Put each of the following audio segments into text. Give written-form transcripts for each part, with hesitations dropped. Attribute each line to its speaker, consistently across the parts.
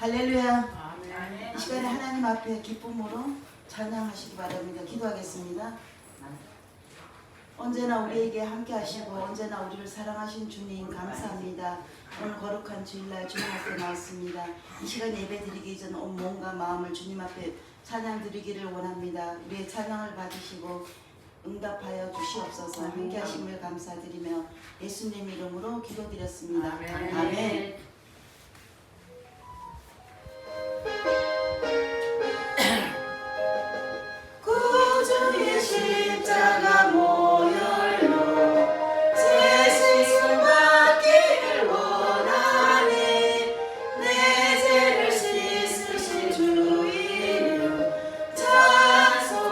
Speaker 1: 할렐루야.
Speaker 2: 아멘.
Speaker 1: 이 시간에 하나님 앞에 기쁨으로 찬양하시기 바랍니다. 기도하겠습니다. 언제나 우리에게 함께 하시고 언제나 우리를 사랑하신 주님 감사합니다. 오늘 거룩한 주일날 주님 앞에 나왔습니다. 이 시간 예배 드리기 전 온 몸과 마음을 주님 앞에 찬양 드리기를 원합니다. 우리의 찬양을 받으시고 응답하여 주시옵소서. 함께 하심을 감사드리며 예수님 이름으로 기도드렸습니다.
Speaker 2: 아멘.
Speaker 1: 아멘. 구주의 십자가 모혈로 제 시선 받기를 원하네. 내 죄를 씻으신 주 이름 찬송합시다.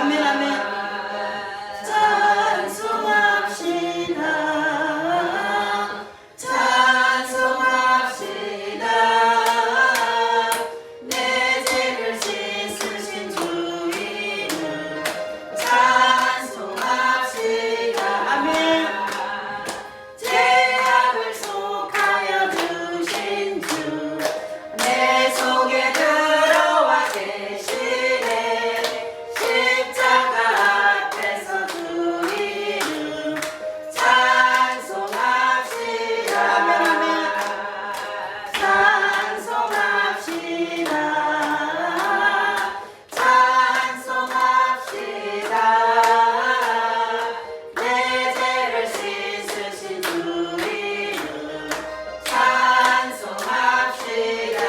Speaker 1: 아멘 아멘. 찬송합시다. 찬송합시다. 내 죄를 씻으신 주 이름 찬송합시다. 아멘. 죄악을 속하여 주신 주 내 속에 들어와 계시네. 십자가 앞에서 주 이름 찬송합시다. 아멘 아멘. 찬송합시다. 찬송합시다. 내 죄를 씻으신 주 이름 찬송합시다.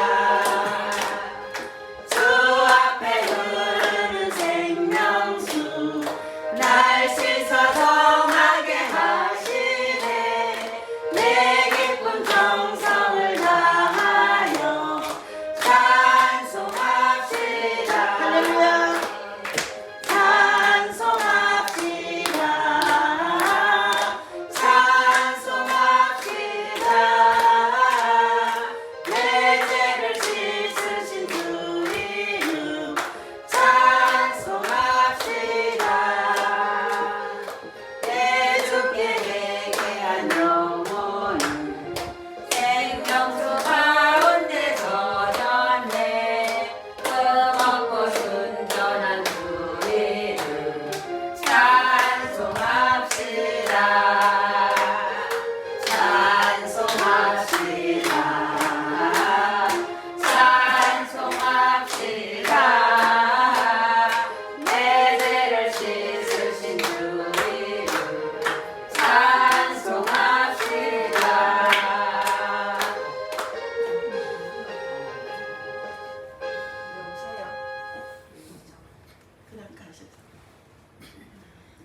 Speaker 1: 주 앞에 흐르는 생명수 날 씻어 정하게 하시네. 내 기쁜 정성을 다하여 찬송합시다. 할렐루야. 찬송합시다. 찬송합시다. 내 죄를 씻으신 주 이름 찬송합시다. 내 주께 회개한 영혼은 생명수 가운데 젖었네. 흠없고 순전한 주 이름 찬송합시다. 찬송합시다. 찬송합시다. 내 죄를 씻으신 주 이름 찬송합시다.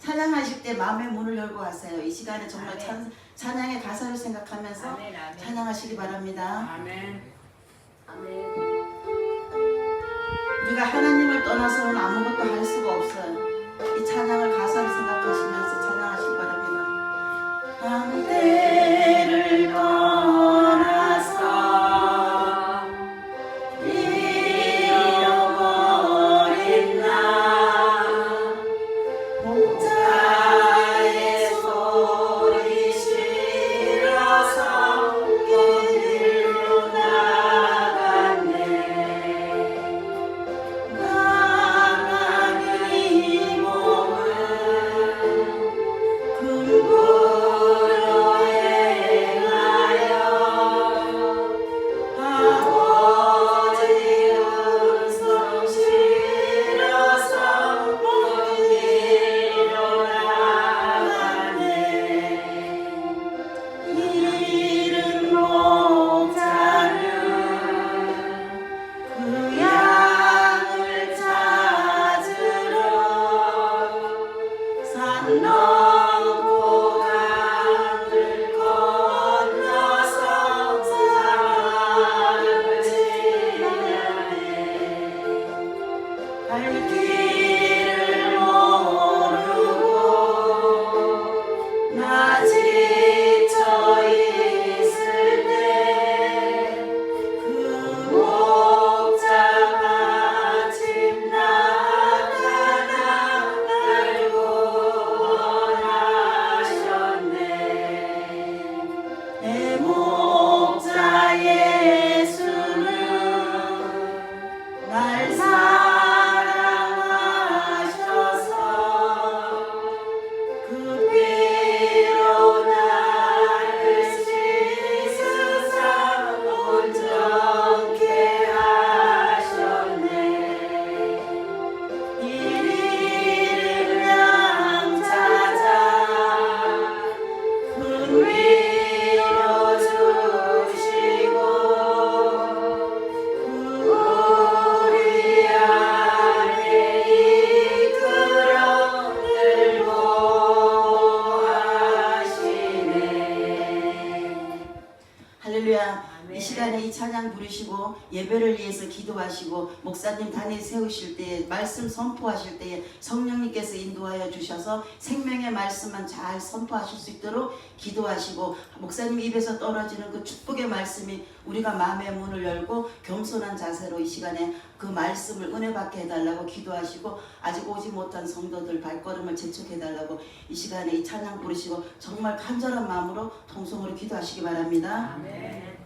Speaker 1: 찬양하실 때 마음의 문을 열고 하세요. 이 시간에 정말 찬양의 가사를 생각하면서
Speaker 2: 아멘, 아멘.
Speaker 1: 찬양하시기 바랍니다.
Speaker 2: 아멘.
Speaker 1: 우리가 하나님을 떠나서는 아무것도 할 수가 없어요. 이 찬양을 가사를 생각하시면서 찬양하시기 바랍니다. 함대를 떠나서 잃어버린 나 목자의 소리 싫어서 길로 나갔네. 가만히 몸을 할렐루야. 이 시간에 이 찬양 부르시고 예배를 위해서 기도하시고 목사님 단위 세우실 때에 말씀 선포하실 때에 성령님께서 인도하여 주셔서 생명의 말씀만 잘 선포하실 수 있도록 기도하시고 목사님 입에서 떨어지는 그 축복의 말씀이 우리가 마음의 문을 열고 겸손한 자세로 이 시간에 그 말씀을 은혜 받게 해달라고 기도하시고 아직 오지 못한 성도들 발걸음을 재촉해달라고 이 시간에 이 찬양 부르시고 정말 간절한 마음으로 통성으로 기도하시기 바랍니다.
Speaker 2: 아멘.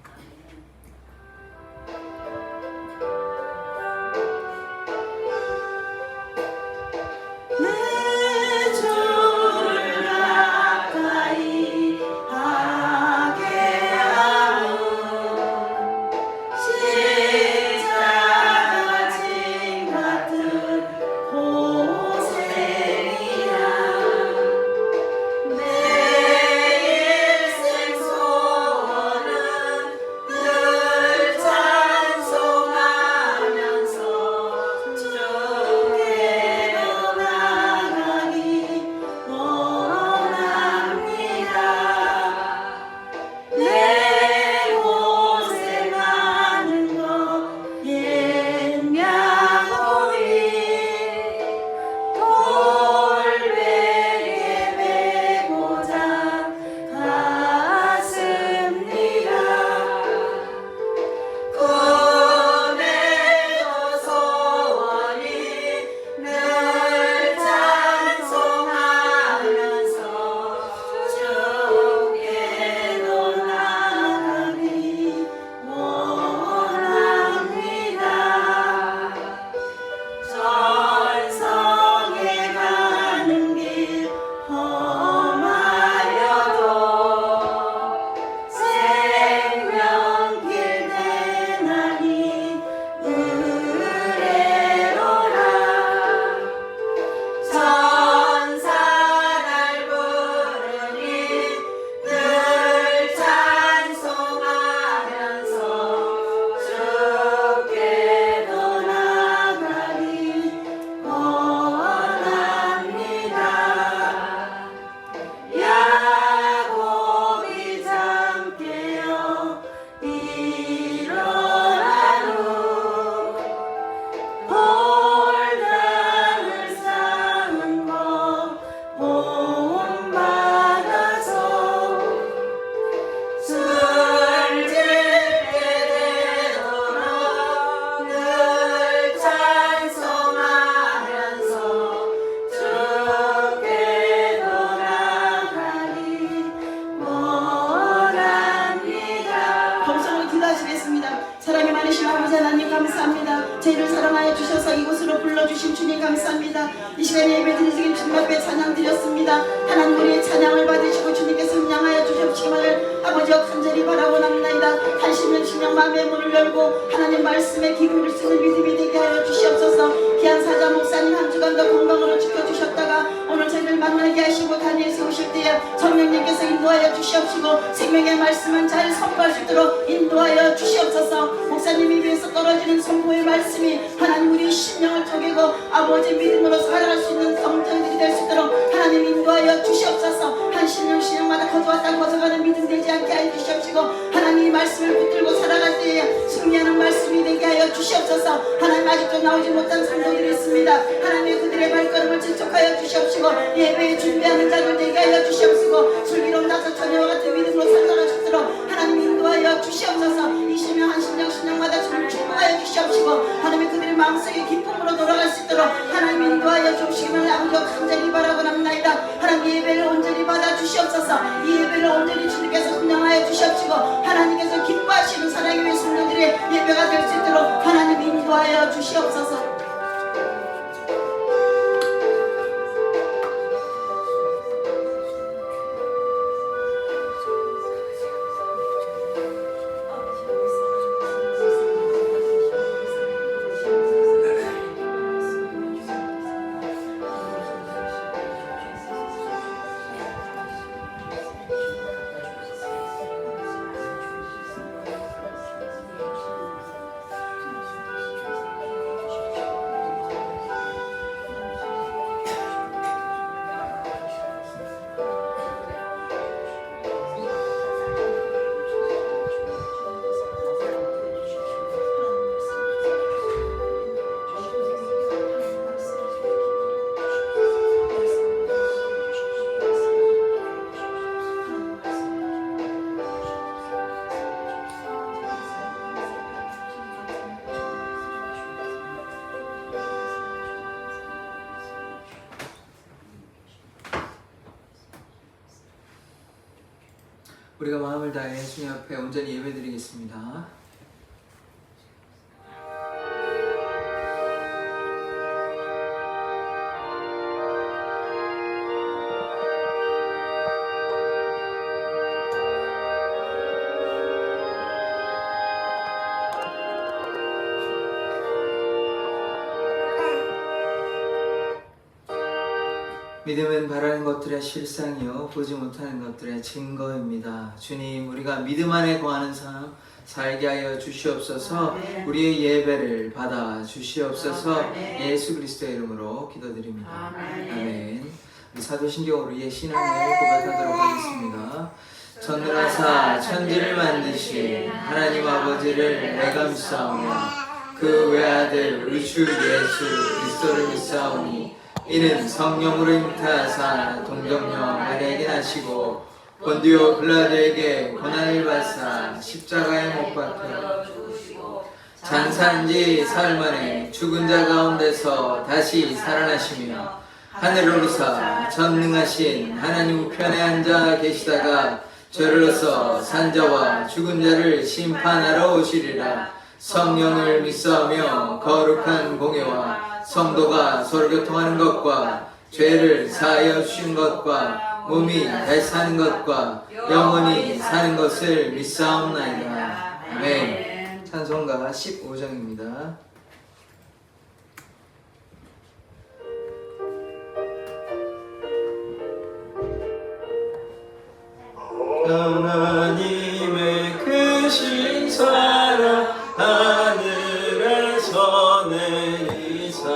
Speaker 1: 저희를 사랑하여 주셔서 이곳으로 불러주신 주님 감사합니다. 이 시간에 예배드리기 주님 앞에 찬양 드렸습니다. 하나님 우리의 찬양을 받으시고 주님께서 음양하여 주시기만을 아버지여 간절히 바라고나이다. 한심령 신령 마음의 문을 열고 하나님 말씀에 기름을 쓰는 믿음이 되게 하여 주시옵소서. 귀한 사자 목사님 한 주간도 건강으로 지켜주셨다가 오늘 저희를 만나게 하시고 다니엘 세우실 때에 성령님께서 인도하여 주시옵시고 생명의 말씀은 잘 선포할 수 있도록 인도하여 주시옵소서. 목사님 입에서 떨어지는 선포의 말씀이 하나님 우리 심령을 쪼개고 아버지 믿음으로 살아갈 수 있는 성전들이 될 수 있도록 하나님 인도하여 주시옵소서. 한 신령마다 거저왔다 거저가는 믿음 되지 않게 하여 주시옵시고 하나님 이 말씀을 붙들고 살아갈 때에 승리하는 말씀이 되게 하여 주시옵소서. 하나님 아직도 나오지 못한 성도들이 있습니다. 하나님 그들의 발걸음을 재촉하여 주시옵시고 예배에 준비하는 자들 되게 하여 주시옵시고 슬기로운 나서 처녀와 같은 믿음으로 살아갈 수 있도록 하나님 인도하여 주시옵소서. 이 심령 한 신령마다 주님 축복하여 주시옵시고 하나님 그들의 마음속에 기쁨으로 돌아갈 수 있도록 하나님 인도하여 주시기를 아버지여 간절히 바라고납나이다. 하나님 예배를 온전히 받아 주시옵소서. 이 예배를 온전히 주님께서 훈령하여 주시옵시고 하나님께서 기뻐하시는 사랑의 위해 성도들의 예배가 될 수 있도록 하나님 인도하여 주시옵소서.
Speaker 2: 우리가 마음을 다해 주님 앞에 온전히 예배드리겠습니다. 믿음은 바라는 것들의 실상이요 보지 못하는 것들의 증거입니다. 주님, 우리가 믿음 안에 거하는 삶 살게 하여 주시옵소서.
Speaker 1: 아멘.
Speaker 2: 우리의 예배를 받아 주시옵소서.
Speaker 1: 아멘.
Speaker 2: 예수 그리스도의 이름으로 기도드립니다.
Speaker 1: 아멘.
Speaker 2: 아멘. 우리 사도신경으로 우리의 신앙을 고백하도록 하겠습니다. 전능하사 천지를 만드신 하나님 아버지를 내가 믿사오며 그 외아들 우리 주 예수 그리스도를 믿사오니 이는 성령으로 잉태하사 동정녀 마리아에게 나시고 본디오 빌라도에게 고난을 받사 십자가에 못 박혀 장사한 지 사흘 만에 죽은 자 가운데서 다시 살아나시며 하늘을 오르사 전능하신 하나님 우편에 앉아 계시다가 저리로서 산자와 죽은 자를 심판하러 오시리라. 성령을 믿사오며 거룩한 공예와 성도가 서로 교통하는 것과 죄를 사하여 주신 것과 몸이 다시 사는 것과 영원히 사는 것을 믿사옵나이다. 아멘. 찬송가 15장입니다. 하나님의 크신 사랑 하늘에서 내리사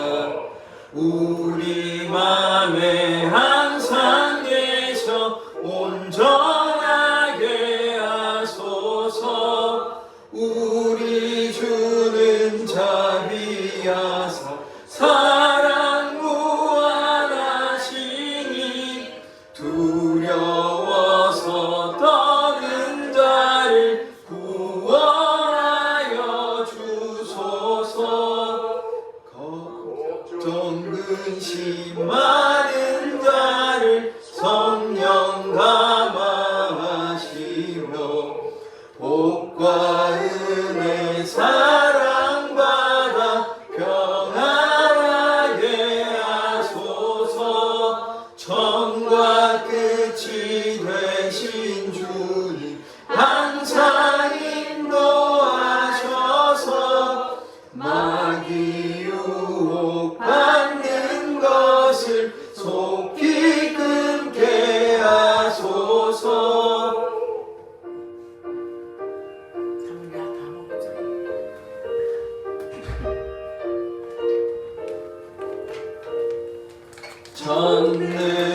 Speaker 2: 우리 맘에 항상 계셔 온전하게 하소서. 우리 주는 자비하사 사랑 무한하시니 두려워서 떠는 자를 구원하여 주소서. 걱정 근심 많은 자를 성령 감화하시며 복과 은혜 사랑받아 평안하게 하소서. 처음과 끝이 되신 주님 항상 인도하셔서 마귀 유혹받는 것을 속히 끊게 하소서.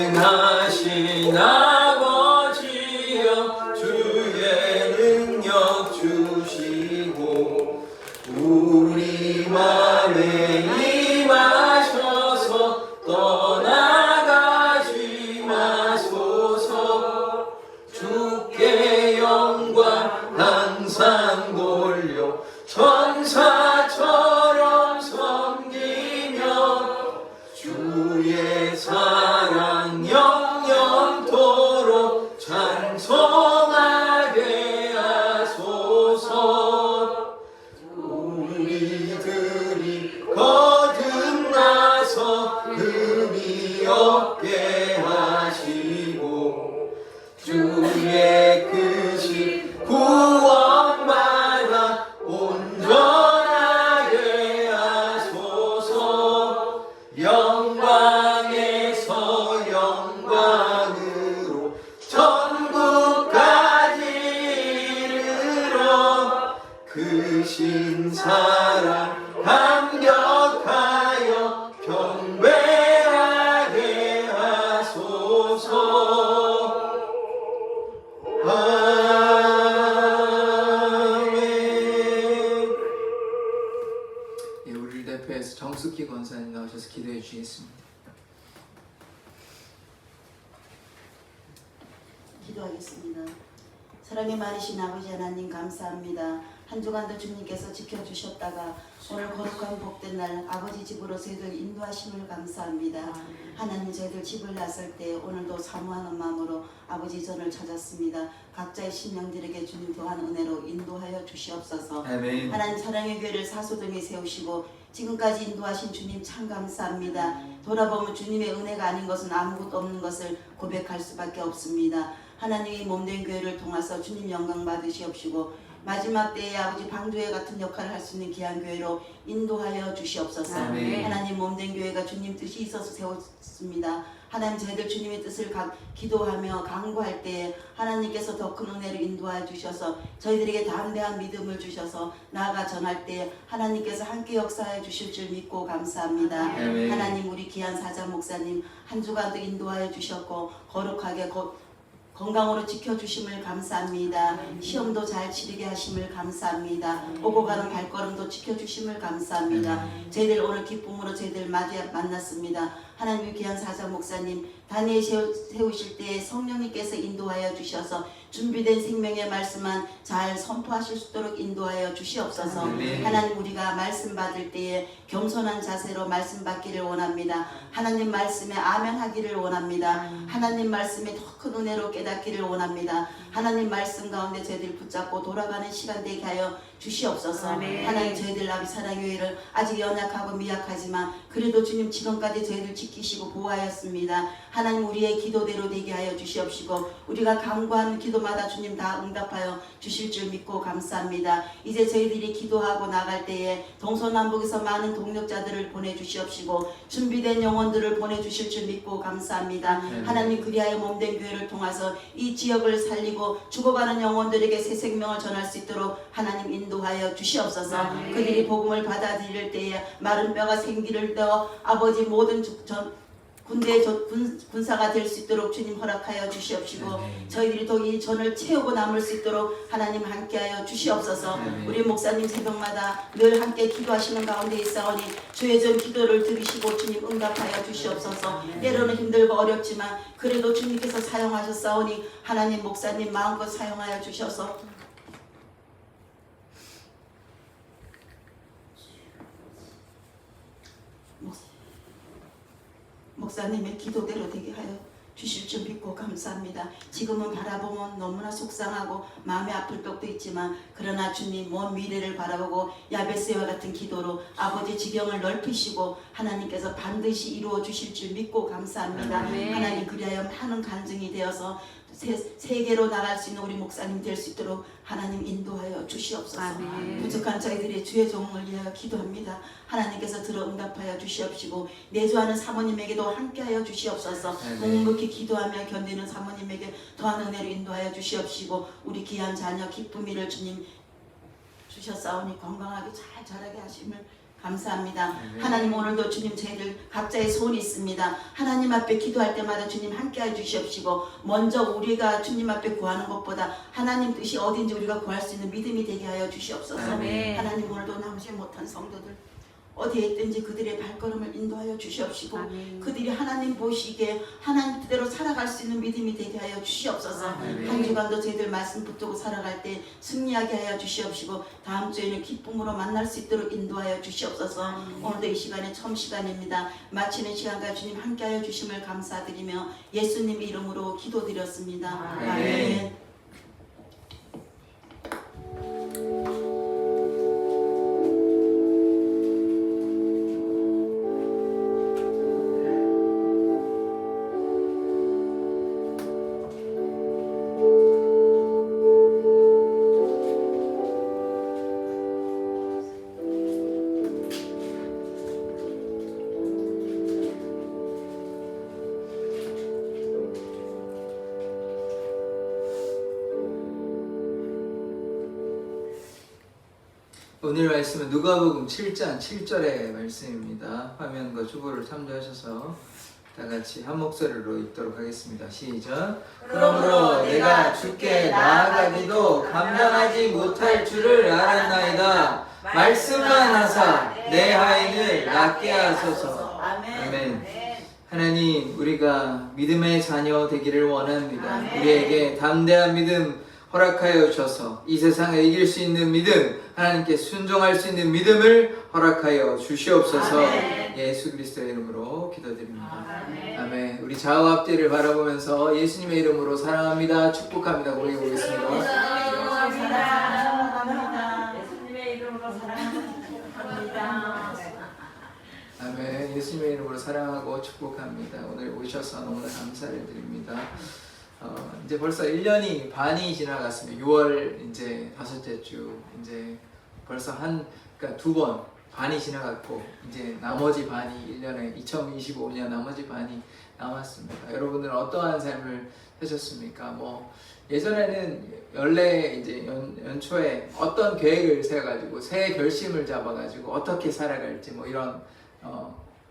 Speaker 2: 전능하신 아버지여 주의 능력 주시고 우리 맘에 임하셔서 떠나가지 마소서. 주께 영광 항상 돌려 천사처럼 섬기며 주의 사랑 영영토록 찬송하게 하소서. 우리들이 거듭나서 흠이 없게 하시고 주의 크신 구원받아 온전하게 하소서. 영광에서 영광으로 천국까지 이르러 크신 사랑 감격하여 경배하게 하소서. 아멘. 예, 우리를 대표해서 정숙희 권사님 나오셔서 기도해 주시겠습니다.
Speaker 1: 기도하겠습니다. 사랑이 많으신 아버지 하나님 감사합니다. 한 주간도 주님께서 지켜주셨다가 오늘 거룩한 복된 날 아버지 집으로 저희들 인도하심을 감사합니다. 하나님 저희들 집을 나설 때 오늘도 사모하는 마음으로 아버지 전을 찾았습니다. 각자의 심령들에게 주님 더한 은혜로 인도하여 주시옵소서.
Speaker 2: 아멘.
Speaker 1: 하나님 사랑의 교회를 사소등에 세우시고 지금까지 인도하신 주님 참 감사합니다. 돌아보면 주님의 은혜가 아닌 것은 아무것도 없는 것을 고백할 수밖에 없습니다. 하나님이 몸된 교회를 통해서 주님 영광 받으시옵시고 마지막 때에 아버지 방주회 같은 역할을 할 수 있는 귀한 교회로 인도하여 주시옵소서.
Speaker 2: 아멘.
Speaker 1: 하나님 몸된 교회가 주님 뜻이 있어서 세웠습니다. 하나님 저희들 주님의 뜻을 기도하며 강구할 때에 하나님께서 더 큰 은혜를 인도하여 주셔서 저희들에게 담대한 믿음을 주셔서 나아가 전할 때 하나님께서 함께 역사해 주실 줄 믿고 감사합니다.
Speaker 2: 아멘.
Speaker 1: 하나님 우리 귀한 사자 목사님 한 주간도 인도하여 주셨고 거룩하게 건강으로 지켜주심을 감사합니다. 시험도 잘 치르게 하심을 감사합니다. 오고 가는 발걸음도 지켜주심을 감사합니다. 저희들 오늘 기쁨으로 저희들 만났습니다. 하나님 귀한 사자 목사님 단위에 세우실 때 성령님께서 인도하여 주셔서 준비된 생명의 말씀만 잘 선포하실 수 있도록 인도하여 주시옵소서.
Speaker 2: 아멘.
Speaker 1: 하나님 우리가 말씀 받을 때에 겸손한 자세로 말씀 받기를 원합니다. 하나님 말씀에 아멘 하기를 원합니다. 하나님 말씀에 더 큰 은혜로 깨닫기를 원합니다. 하나님 말씀 가운데 저희들 붙잡고 돌아가는 시간 되게 하여 주시옵소서.
Speaker 3: 아멘.
Speaker 1: 하나님 저희들 나비 사랑교회를 아직 연약하고 미약하지만 그래도 주님 지금까지 저희들 지키시고 보호하였습니다. 하나님 우리의 기도대로 되게 하여 주시옵시고 우리가 간구하는 기도마다 주님 다 응답하여 주실 줄 믿고 감사합니다. 이제 저희들이 기도하고 나갈 때에 동서남북에서 많은 동력자들을 보내주시옵시고 준비된 영혼들을 보내주실 줄 믿고 감사합니다. 하나님 그리하여 몸된 교회를 통해서 이 지역을 살리고 죽어가는 영혼들에게 새 생명을 전할 수 있도록 하나님 인도하여 주시옵소서.
Speaker 3: 아멘.
Speaker 1: 그들이 복음을 받아들일 때에 마른 뼈가 생기를 내어 아버지 모든 군대 군사가 될 수 있도록 주님 허락하여 주시옵시고
Speaker 2: 아멘.
Speaker 1: 저희들이 더 이 전을 채우고 남을 수 있도록 하나님 함께하여 주시옵소서.
Speaker 2: 아멘.
Speaker 1: 우리 목사님 새벽마다 늘 함께 기도하시는 가운데 있사오니 주의 전 기도를 들으시고 주님 응답하여 주시옵소서. 때로는 힘들고 어렵지만 그래도 주님께서 사용하셨사오니 하나님 목사님 마음껏 사용하여 주셔서 목사님의 기도대로 되게 하여 주실 줄 믿고 감사합니다. 지금은 바라보면 너무나 속상하고 마음이 아플 때도 있지만 그러나 주님 먼 미래를 바라보고 야베스와 같은 기도로 아버지 지경을 넓히시고 하나님께서 반드시 이루어 주실 줄 믿고 감사합니다.
Speaker 3: 아멘.
Speaker 1: 하나님 그리하여 많은 간증이 되어서 세계로 나갈 수 있는 우리 목사님 될 수 있도록 하나님 인도하여 주시옵소서.
Speaker 3: 아멘.
Speaker 1: 부족한 저희들의 주의 종을 위하여 기도합니다. 하나님께서 들어 응답하여 주시옵시고 내주하는 사모님에게도 함께하여 주시옵소서.
Speaker 2: 아멘.
Speaker 1: 묵묵히 기도하며 견디는 사모님에게 더한 은혜로 인도하여 주시옵시고 우리 귀한 자녀 기쁨이를 주님 주셨사오니 건강하게 잘 자라게 하심을 감사합니다.
Speaker 2: 아멘.
Speaker 1: 하나님 오늘도 주님 저희들 각자의 소원이 있습니다. 하나님 앞에 기도할 때마다 주님 함께해 주시옵시고 먼저 우리가 주님 앞에 구하는 것보다 하나님 뜻이 어딘지 우리가 구할 수 있는 믿음이 되게 하여 주시옵소서.
Speaker 3: 아멘.
Speaker 1: 하나님 오늘도 남지 못한 성도들 어디에 있든지 그들의 발걸음을 인도하여 주시옵시고
Speaker 3: 아멘.
Speaker 1: 그들이 하나님 보시기에 하나님 뜻대로 살아갈 수 있는 믿음이 되게 하여 주시옵소서.
Speaker 3: 아멘.
Speaker 1: 한 주간도 저희들 말씀 붙들고 살아갈 때 승리하게 하여 주시옵시고 다음 주에는 기쁨으로 만날 수 있도록 인도하여 주시옵소서. 오늘도 이 시간에 처음 시간입니다. 마치는 시간까지 주님 함께하여 주심을 감사드리며 예수님 이름으로 기도드렸습니다.
Speaker 3: 아멘.
Speaker 1: 아멘.
Speaker 2: 오늘 말씀은 누가복음 7장 7절의 말씀입니다. 화면과 주보를 참조하셔서 다 같이 한 목소리로 읽도록 하겠습니다. 시작. 그러므로 내가 주께 나아가기도 감당하지 못할 줄을 알았나이다. 말씀만 하사 내 하인을 낫게 하소서. 아멘. 하나님, 우리가 믿음의 자녀 되기를 원합니다.
Speaker 3: 아멘.
Speaker 2: 우리에게 담대한 믿음, 허락하여 주셔서 이 세상을 이길 수 있는 믿음, 하나님께 순종할 수 있는 믿음을 허락하여 주시옵소서.
Speaker 1: 아멘.
Speaker 2: 예수 그리스도의 이름으로 기도드립니다.
Speaker 1: 아멘.
Speaker 2: 아멘. 우리 좌우 앞뒤를 바라보면서 예수님의 이름으로 사랑합니다, 축복합니다 고백해 보겠습니다.
Speaker 1: 사랑합니다.
Speaker 3: 예수님의 이름으로 사랑합니다.
Speaker 2: 아멘. 예수님의 이름으로 사랑하고 축복합니다. 오늘 오셔서 너무나 감사를 드립니다. 이제 벌써 1년이 반이 지나갔습니다. 6월 이제 5째 주 이제 벌써 그러니까 2번 반이 지나갔고 이제 나머지 반이 1년에 2025년 나머지 반이 남았습니다. 여러분들은 어떠한 삶을 사셨습니까? 뭐 예전에는 원래 이제 연초에 어떤 계획을 세워가지고 새해 결심을 잡아가지고 어떻게 살아갈지 뭐 이런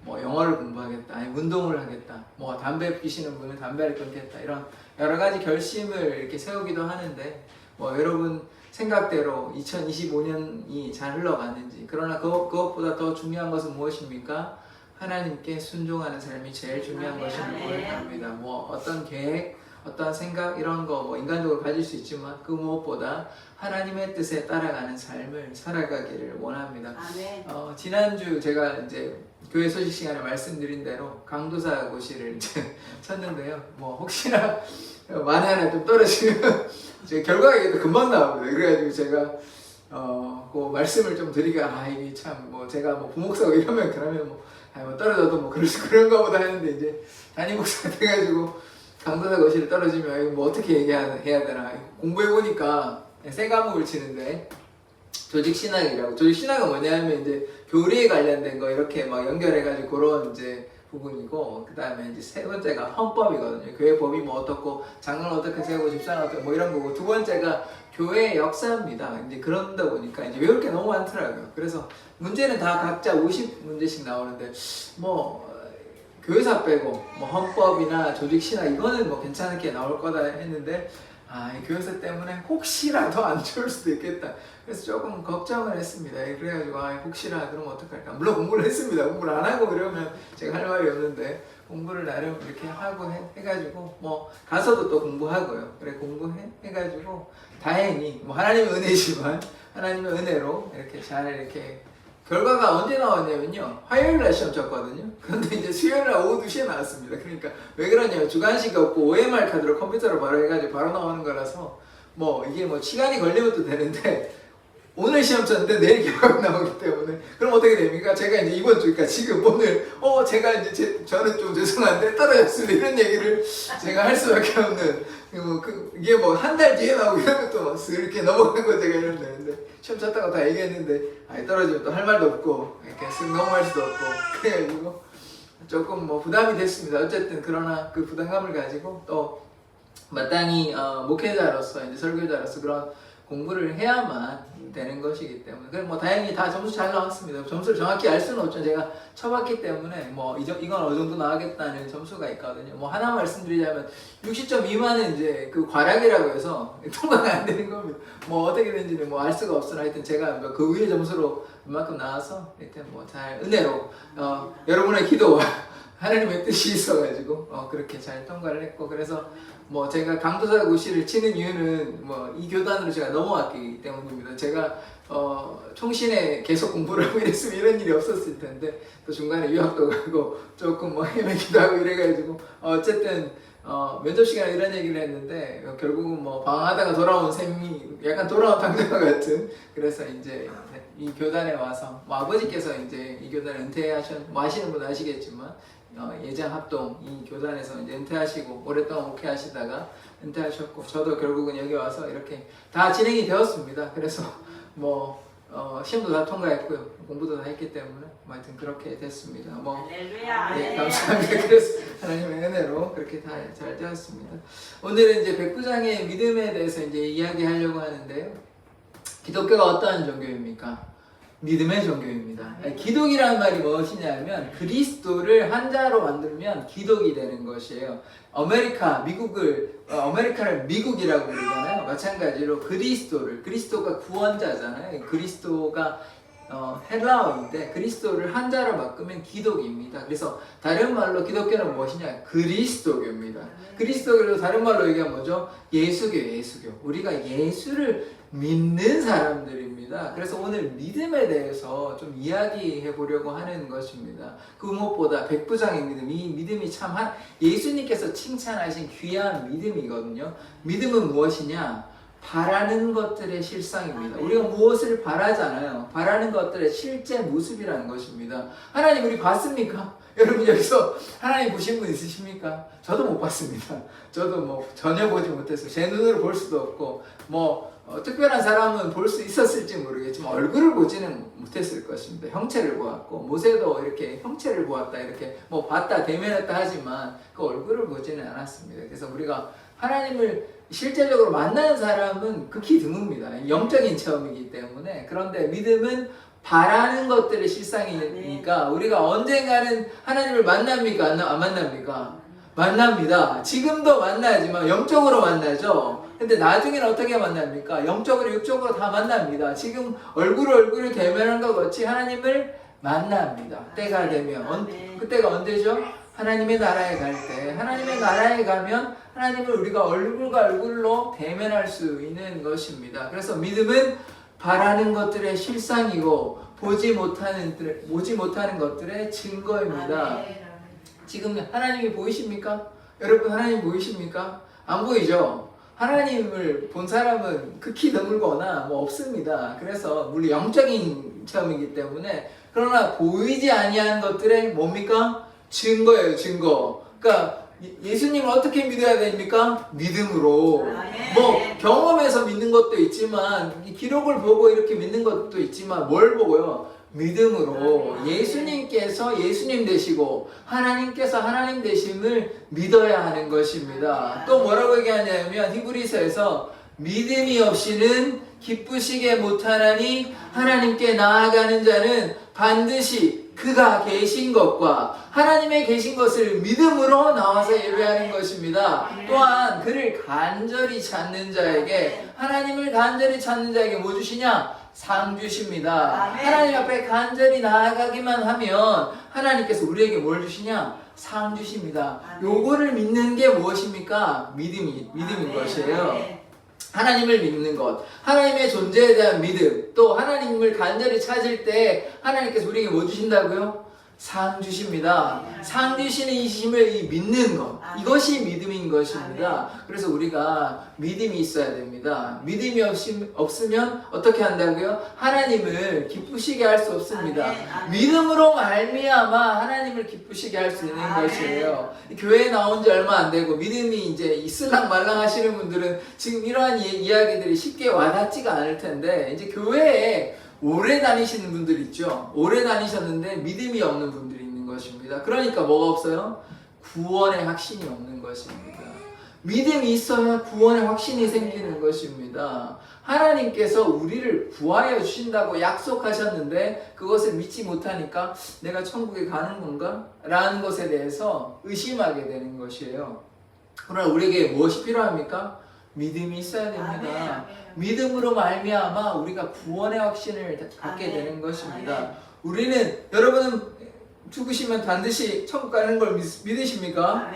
Speaker 2: 뭐 영어를 공부하겠다, 아니 운동을 하겠다, 뭐 담배 피시는 분은 담배를 끊겠다, 이런 여러 가지 결심을 이렇게 세우기도 하는데 뭐 여러분 생각대로 2025년이 잘 흘러갔는지, 그러나 그것보다 더 중요한 것은 무엇입니까? 하나님께 순종하는 삶이 제일 중요한 것을 고백합니다. 뭐 어떤 계획, 어떤 생각 이런 거 뭐 인간적으로 가질 수 있지만 그 무엇보다 하나님의 뜻에 따라가는 삶을 살아가기를 원합니다.
Speaker 1: 아멘.
Speaker 2: 지난주 제가 이제 교회 소식 시간에 말씀드린 대로 강도사 고시를 이제 쳤는데요. 뭐 혹시나 만에 하나 좀 떨어지면 제 결과가 이게 금방 나옵니다. 그래가지고 제가 그 말씀을 좀 드리가 이게 참 뭐 제가 뭐 부목사고 이러면 그러면 뭐 떨어져도 뭐 그런가 보다 했는데 이제 담임 목사가 돼가지고 강도사 거실에 떨어지면 이거 뭐 어떻게 해야 되나 공부해 보니까 세 과목을 치는데 조직신학이라고, 조직신학은 뭐냐면 이제 교리에 관련된 거 이렇게 막 연결해가지고 그런 이제 부분이고, 그 다음에 이제 세 번째가 헌법이거든요. 교회 법이 뭐 어떻고 장로는 어떻게 세우고 집사는 어떻고 뭐 이런 거고, 두 번째가 교회 역사입니다. 이제 그런다 보니까 이제 외울 게 너무 많더라고요. 그래서 문제는 다 각자 50문제씩 나오는데 뭐 교회사 빼고 뭐 헌법이나 조직신학 이거는 뭐 괜찮게 나올 거다 했는데 이 교회사 때문에 혹시라도 안 좋을 수도 있겠다. 그래서 조금 걱정을 했습니다. 그래가지고 혹시나 그러면 어떡할까. 물론 공부를 했습니다. 공부를 안 하고 이러면 제가 할 말이 없는데 공부를 나름 이렇게 하고 해가지고 뭐 가서도 또 공부하고요. 그래 공부해가지고 다행히 뭐 하나님의 은혜지만 하나님의 은혜로 이렇게 잘 이렇게 결과가 언제 나왔냐면요, 화요일날 시험 쳤거든요. 그런데 이제 수요일날 오후 2시에 나왔습니다. 그러니까 왜 그러냐면 주관식이 없고 OMR 카드로 컴퓨터로 바로 해가지고 바로 나오는 거라서 뭐 이게 뭐 시간이 걸리면 또 되는데 오늘 시험 쳤는데 내일 결과가 나오기 때문에 그럼 어떻게 됩니까? 제가 이제 이번 주, 그러니까 지금 오늘 제가 이제 저는 좀 죄송한데 떨어졌습니다 이런 얘기를 제가 할 수밖에 없는, 이게 뭐 한 달 뒤에 나오고 이런 것도 막 이렇게 넘어간 거 제가 이러면 되는데 시험 쳤다고 다 얘기했는데 떨어지면 또 할 말도 없고 이렇게 쓱 넘어갈 수도 없고 그래가지고 조금 뭐 부담이 됐습니다. 어쨌든 그러나 그 부담감을 가지고 또 마땅히 목회자로서 이제 설교자로서 그런 공부를 해야만 되는 것이기 때문에, 그래 뭐 다행히 다 점수 잘 나왔습니다. 점수를 정확히 알 수는 없죠. 제가 쳐봤기 때문에 뭐 이건 어느 정도 나가겠다는 점수가 있거든요. 뭐 하나 말씀드리자면 60점 미만은 이제 그 과락이라고 해서 통과가 안 되는 겁니다. 뭐 어떻게 된지는 뭐 알 수가 없으나 하여튼 제가 그 위의 점수로 이만큼 나와서 하여튼 뭐 잘 은혜로 여러분의 기도와 하나님의 뜻이 있어가지고 그렇게 잘 통과를 했고, 그래서 뭐 제가 강도사 고시를 치는 이유는 뭐 이 교단으로 제가 넘어왔기 때문입니다. 제가 총신에 계속 공부를 하고 이랬으면 이런 일이 없었을 텐데 또 중간에 유학도 가고 조금 뭐 헤매기도 하고 이래가지고 어쨌든 면접 시간에 이런 얘기를 했는데 결국은 뭐 방황하다가 돌아온 셈이 약간 돌아온 당자와 같은, 그래서 이제 이 교단에 와서 뭐 아버지께서 이제 이 교단 뭐 아시는 분 아시겠지만 예장 합동 이 교단에서 이제 은퇴하시고 오랫동안 목회하시다가 은퇴하셨고, 저도 결국은 여기 와서 이렇게 다 진행이 되었습니다. 그래서 뭐 시험도 다 통과했고요, 공부도 다 했기 때문에 뭐 하여튼 그렇게 됐습니다. 뭐
Speaker 3: 할렐루야.
Speaker 2: 네, 감사합니다. 그래서 하나님의 은혜로 그렇게 다 잘 되었습니다. 오늘은 이제 백부장의 믿음에 대해서 이제 이야기하려고 하는데요. 기독교가 어떠한 종교입니까? 믿음의 종교입니다. 기독이라는 말이 무엇이냐면 그리스도를 한자로 만들면 기독이 되는 것이에요. 아메리카를 미국이라고 부르잖아요. 마찬가지로 그리스도가 구원자잖아요. 그리스도가 헬라어인데 그리스도를 한자로 바꾸면 기독입니다. 그래서 다른 말로 기독교는 무엇이냐? 그리스도교입니다. 그리스도교를 다른 말로 얘기하면 뭐죠? 예수교, 예수교. 우리가 예수를 믿는 사람들입니다. 그래서 오늘 믿음에 대해서 좀 이야기해 보려고 하는 것입니다. 그 무엇보다 백부장의 믿음, 이 믿음이 참 예수님께서 칭찬하신 귀한 믿음이거든요. 믿음은 무엇이냐? 바라는 것들의 실상입니다. 우리가 무엇을 바라잖아요. 바라는 것들의 실제 모습이라는 것입니다. 하나님 우리 봤습니까? 여러분 여기서 하나님 보신 분 있으십니까? 저도 못 봤습니다. 저도 뭐 전혀 보지 못했어요. 제 눈으로 볼 수도 없고 특별한 사람은 볼 수 있었을지 모르겠지만 얼굴을 보지는 못했을 것입니다. 형체를 보았고 모세도 이렇게 형체를 보았다 이렇게 뭐 봤다 대면했다 하지만 그 얼굴을 보지는 않았습니다. 그래서 우리가 하나님을 실제적으로 만나는 사람은 극히 드뭅니다. 영적인 체험이기 때문에. 그런데 믿음은 바라는 것들의 실상이니까 우리가 언젠가는 하나님을 만납니까? 안 만납니까? 만납니다. 지금도 만나지만 영적으로 만나죠. 근데 나중에는 어떻게 만납니까? 영적으로 육적으로 다 만납니다. 지금 얼굴을 대면한 것 같이 하나님을 만납니다. 때가 되면 그때가 언제죠? 하나님의 나라에 갈 때. 하나님의 나라에 가면 하나님을 우리가 얼굴과 얼굴로 대면할 수 있는 것입니다. 그래서 믿음은 바라는 것들의 실상이고 보지 못하는 것들의 증거입니다. 지금 하나님이 보이십니까? 여러분 하나님 보이십니까? 안 보이죠? 하나님을 본 사람은 극히 드물거나 없습니다. 그래서 물론 영적인 체험이기 때문에 그러나 보이지 아니하는 것들의 뭡니까? 증거예요, 증거. 그러니까 예수님을 어떻게 믿어야 됩니까? 믿음으로. 경험해서 믿는 것도 있지만 기록을 보고 이렇게 믿는 것도 있지만 뭘 보고요? 믿음으로. 예수님께서 예수님 되시고 하나님께서 하나님 되심을 믿어야 하는 것입니다. 또 뭐라고 얘기하냐면 히브리서에서 믿음이 없이는 기쁘시게 못하나니 하나님께 나아가는 자는 반드시 그가 계신 것과 하나님의 계신 것을 믿음으로 나와서 예배하는 것입니다. 또한 그를 간절히 찾는 자에게 하나님을 간절히 찾는 자에게 뭐 주시냐? 상 주십니다. 하나님 앞에 간절히 나아가기만 하면 하나님께서 우리에게 뭘 주시냐? 상 주십니다. 요거를 믿는 게 무엇입니까? 믿음인 것이에요. 하나님을 믿는 것, 하나님의 존재에 대한 믿음, 또 하나님을 간절히 찾을 때 하나님께서 우리에게 뭐 주신다고요? 상 주십니다. 상 주시는 이심을 믿는 것, 이것이 믿음인 것입니다. 그래서 우리가 믿음이 있어야 됩니다. 믿음이 없으면 어떻게 한다고요? 하나님을 기쁘시게 할 수 없습니다. 믿음으로 말미암아 하나님을 기쁘시게 할 수 있는 것이에요. 교회에 나온 지 얼마 안 되고 믿음이 이제 있을랑 말랑 하시는 분들은 지금 이러한 이야기들이 쉽게 와닿지가 않을 텐데, 이제 교회에 오래 다니시는 분들 있죠. 오래 다니셨는데 믿음이 없는 분들이 있는 것입니다. 그러니까 뭐가 없어요? 구원의 확신이 없는 것입니다. 믿음이 있어야 구원의 확신이 생기는 것입니다. 하나님께서 우리를 구하여 주신다고 약속하셨는데 그것을 믿지 못하니까 내가 천국에 가는 건가? 라는 것에 대해서 의심하게 되는 것이에요. 그러나 우리에게 무엇이 필요합니까? 믿음이 있어야 됩니다. 믿음으로 말미암아 우리가 구원의 확신을 갖게 되는 것입니다. 우리는, 여러분은 죽으시면 반드시 천국 가는 걸 믿으십니까?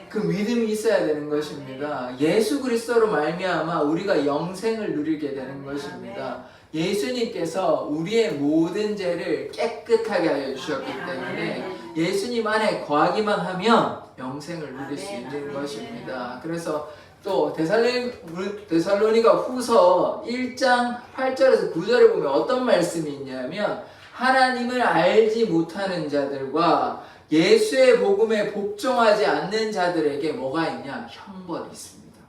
Speaker 2: 그 믿음이 있어야 되는 것입니다. 예수 그리스도로 말미암아 우리가 영생을 누리게 되는 것입니다. 예수님께서 우리의 모든 죄를 깨끗하게 하여 주셨기 때문에 예수님 안에 거하기만 하면 영생을 누릴 수 있는 것입니다. 그래서 또 데살로니가 후서 1장 8절에서 9절에 보면 어떤 말씀이 있냐면, 하나님을 알지 못하는 자들과 예수의 복음에 복종하지 않는 자들에게 뭐가 있냐? 형벌이 있습니다.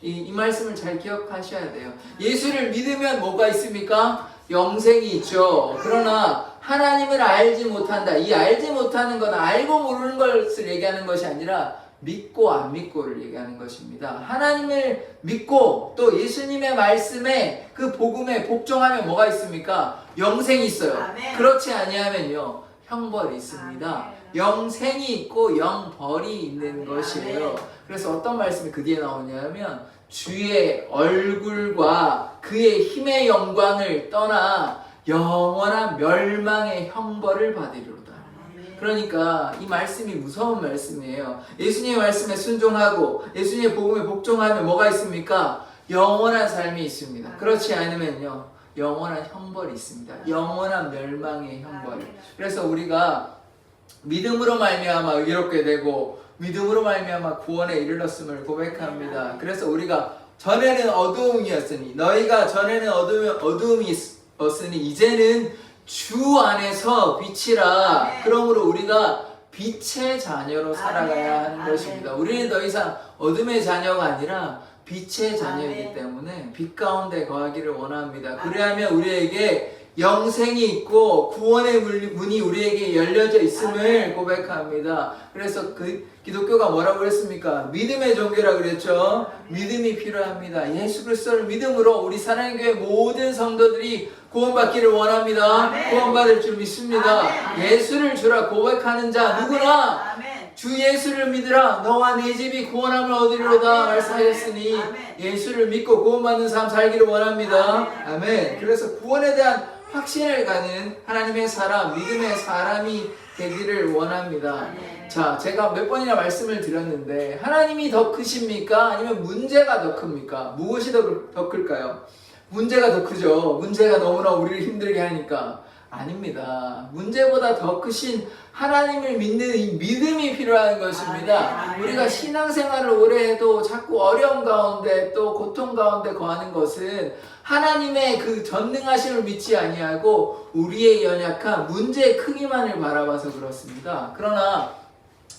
Speaker 2: 이 말씀을 잘 기억하셔야 돼요. 예수를 믿으면 뭐가 있습니까? 영생이 있죠. 그러나 하나님을 알지 못한다. 이 알지 못하는 건 알고 모르는 것을 얘기하는 것이 아니라 믿고 안 믿고를 얘기하는 것입니다. 하나님을 믿고 또 예수님의 말씀에 그 복음에 복종하면 뭐가 있습니까? 영생이 있어요. 그렇지 아니하면요, 형벌이 있습니다. 영생이 있고 영벌이 있는 것이에요. 그래서 어떤 말씀이 그 뒤에 나오냐면, 주의 얼굴과 그의 힘의 영광을 떠나 영원한 멸망의 형벌을 받으리로다. 그러니까 이 말씀이 무서운 말씀이에요. 예수님의 말씀에 순종하고 예수님의 복음에 복종하면 뭐가 있습니까? 영원한 삶이 있습니다. 그렇지 않으면요, 영원한 형벌이 있습니다. 영원한 멸망의 형벌. 그래서 우리가 믿음으로 말미암아 의롭게 되고 믿음으로 말미암아 구원에 이르렀음을 고백합니다. 그래서 우리가 전에는 어두움이었으니, 너희가 전에는 어두움이었으니 이제는 주 안에서 빛이라. 그러므로 우리가 빛의 자녀로 살아가야 하는 것입니다. 우리는 더 이상 어둠의 자녀가 아니라 빛의 자녀이기 때문에 빛 가운데 거하기를 원합니다. 그래야면 우리에게 영생이 있고 구원의 문이 우리에게 열려져 있음을 고백합니다. 그래서 그 기독교가 뭐라고 그랬습니까? 믿음의 종교라고 그랬죠. 믿음이 필요합니다. 예수 그리스도를 믿음으로 우리 사랑의 교회 모든 성도들이 구원받기를 원합니다. 구원받을 줄 믿습니다. 예수를 주라 고백하는 자 누구나 주 예수를 믿으라 너와 네 집이 구원함을 얻으리로다 말씀하셨으니 예수를 믿고 구원받는 삶 살기를 원합니다. 아멘. 그래서 구원에 대한 확신을 가는 하나님의 사람, 믿음의 사람이 되기를 원합니다. 자, 제가 몇 번이나 말씀을 드렸는데 하나님이 더 크십니까? 아니면 문제가 더 큽니까? 무엇이 더 클까요? 문제가 더 크죠. 문제가 너무나 우리를 힘들게 하니까. 아닙니다. 문제보다 더 크신 하나님을 믿는 이 믿음이 필요한 것입니다. 우리가 신앙생활을 오래 해도 자꾸 어려움 가운데 또 고통 가운데 거하는 것은 하나님의 그 전능하심을 믿지 아니하고 우리의 연약한 문제의 크기만을 바라봐서 그렇습니다. 그러나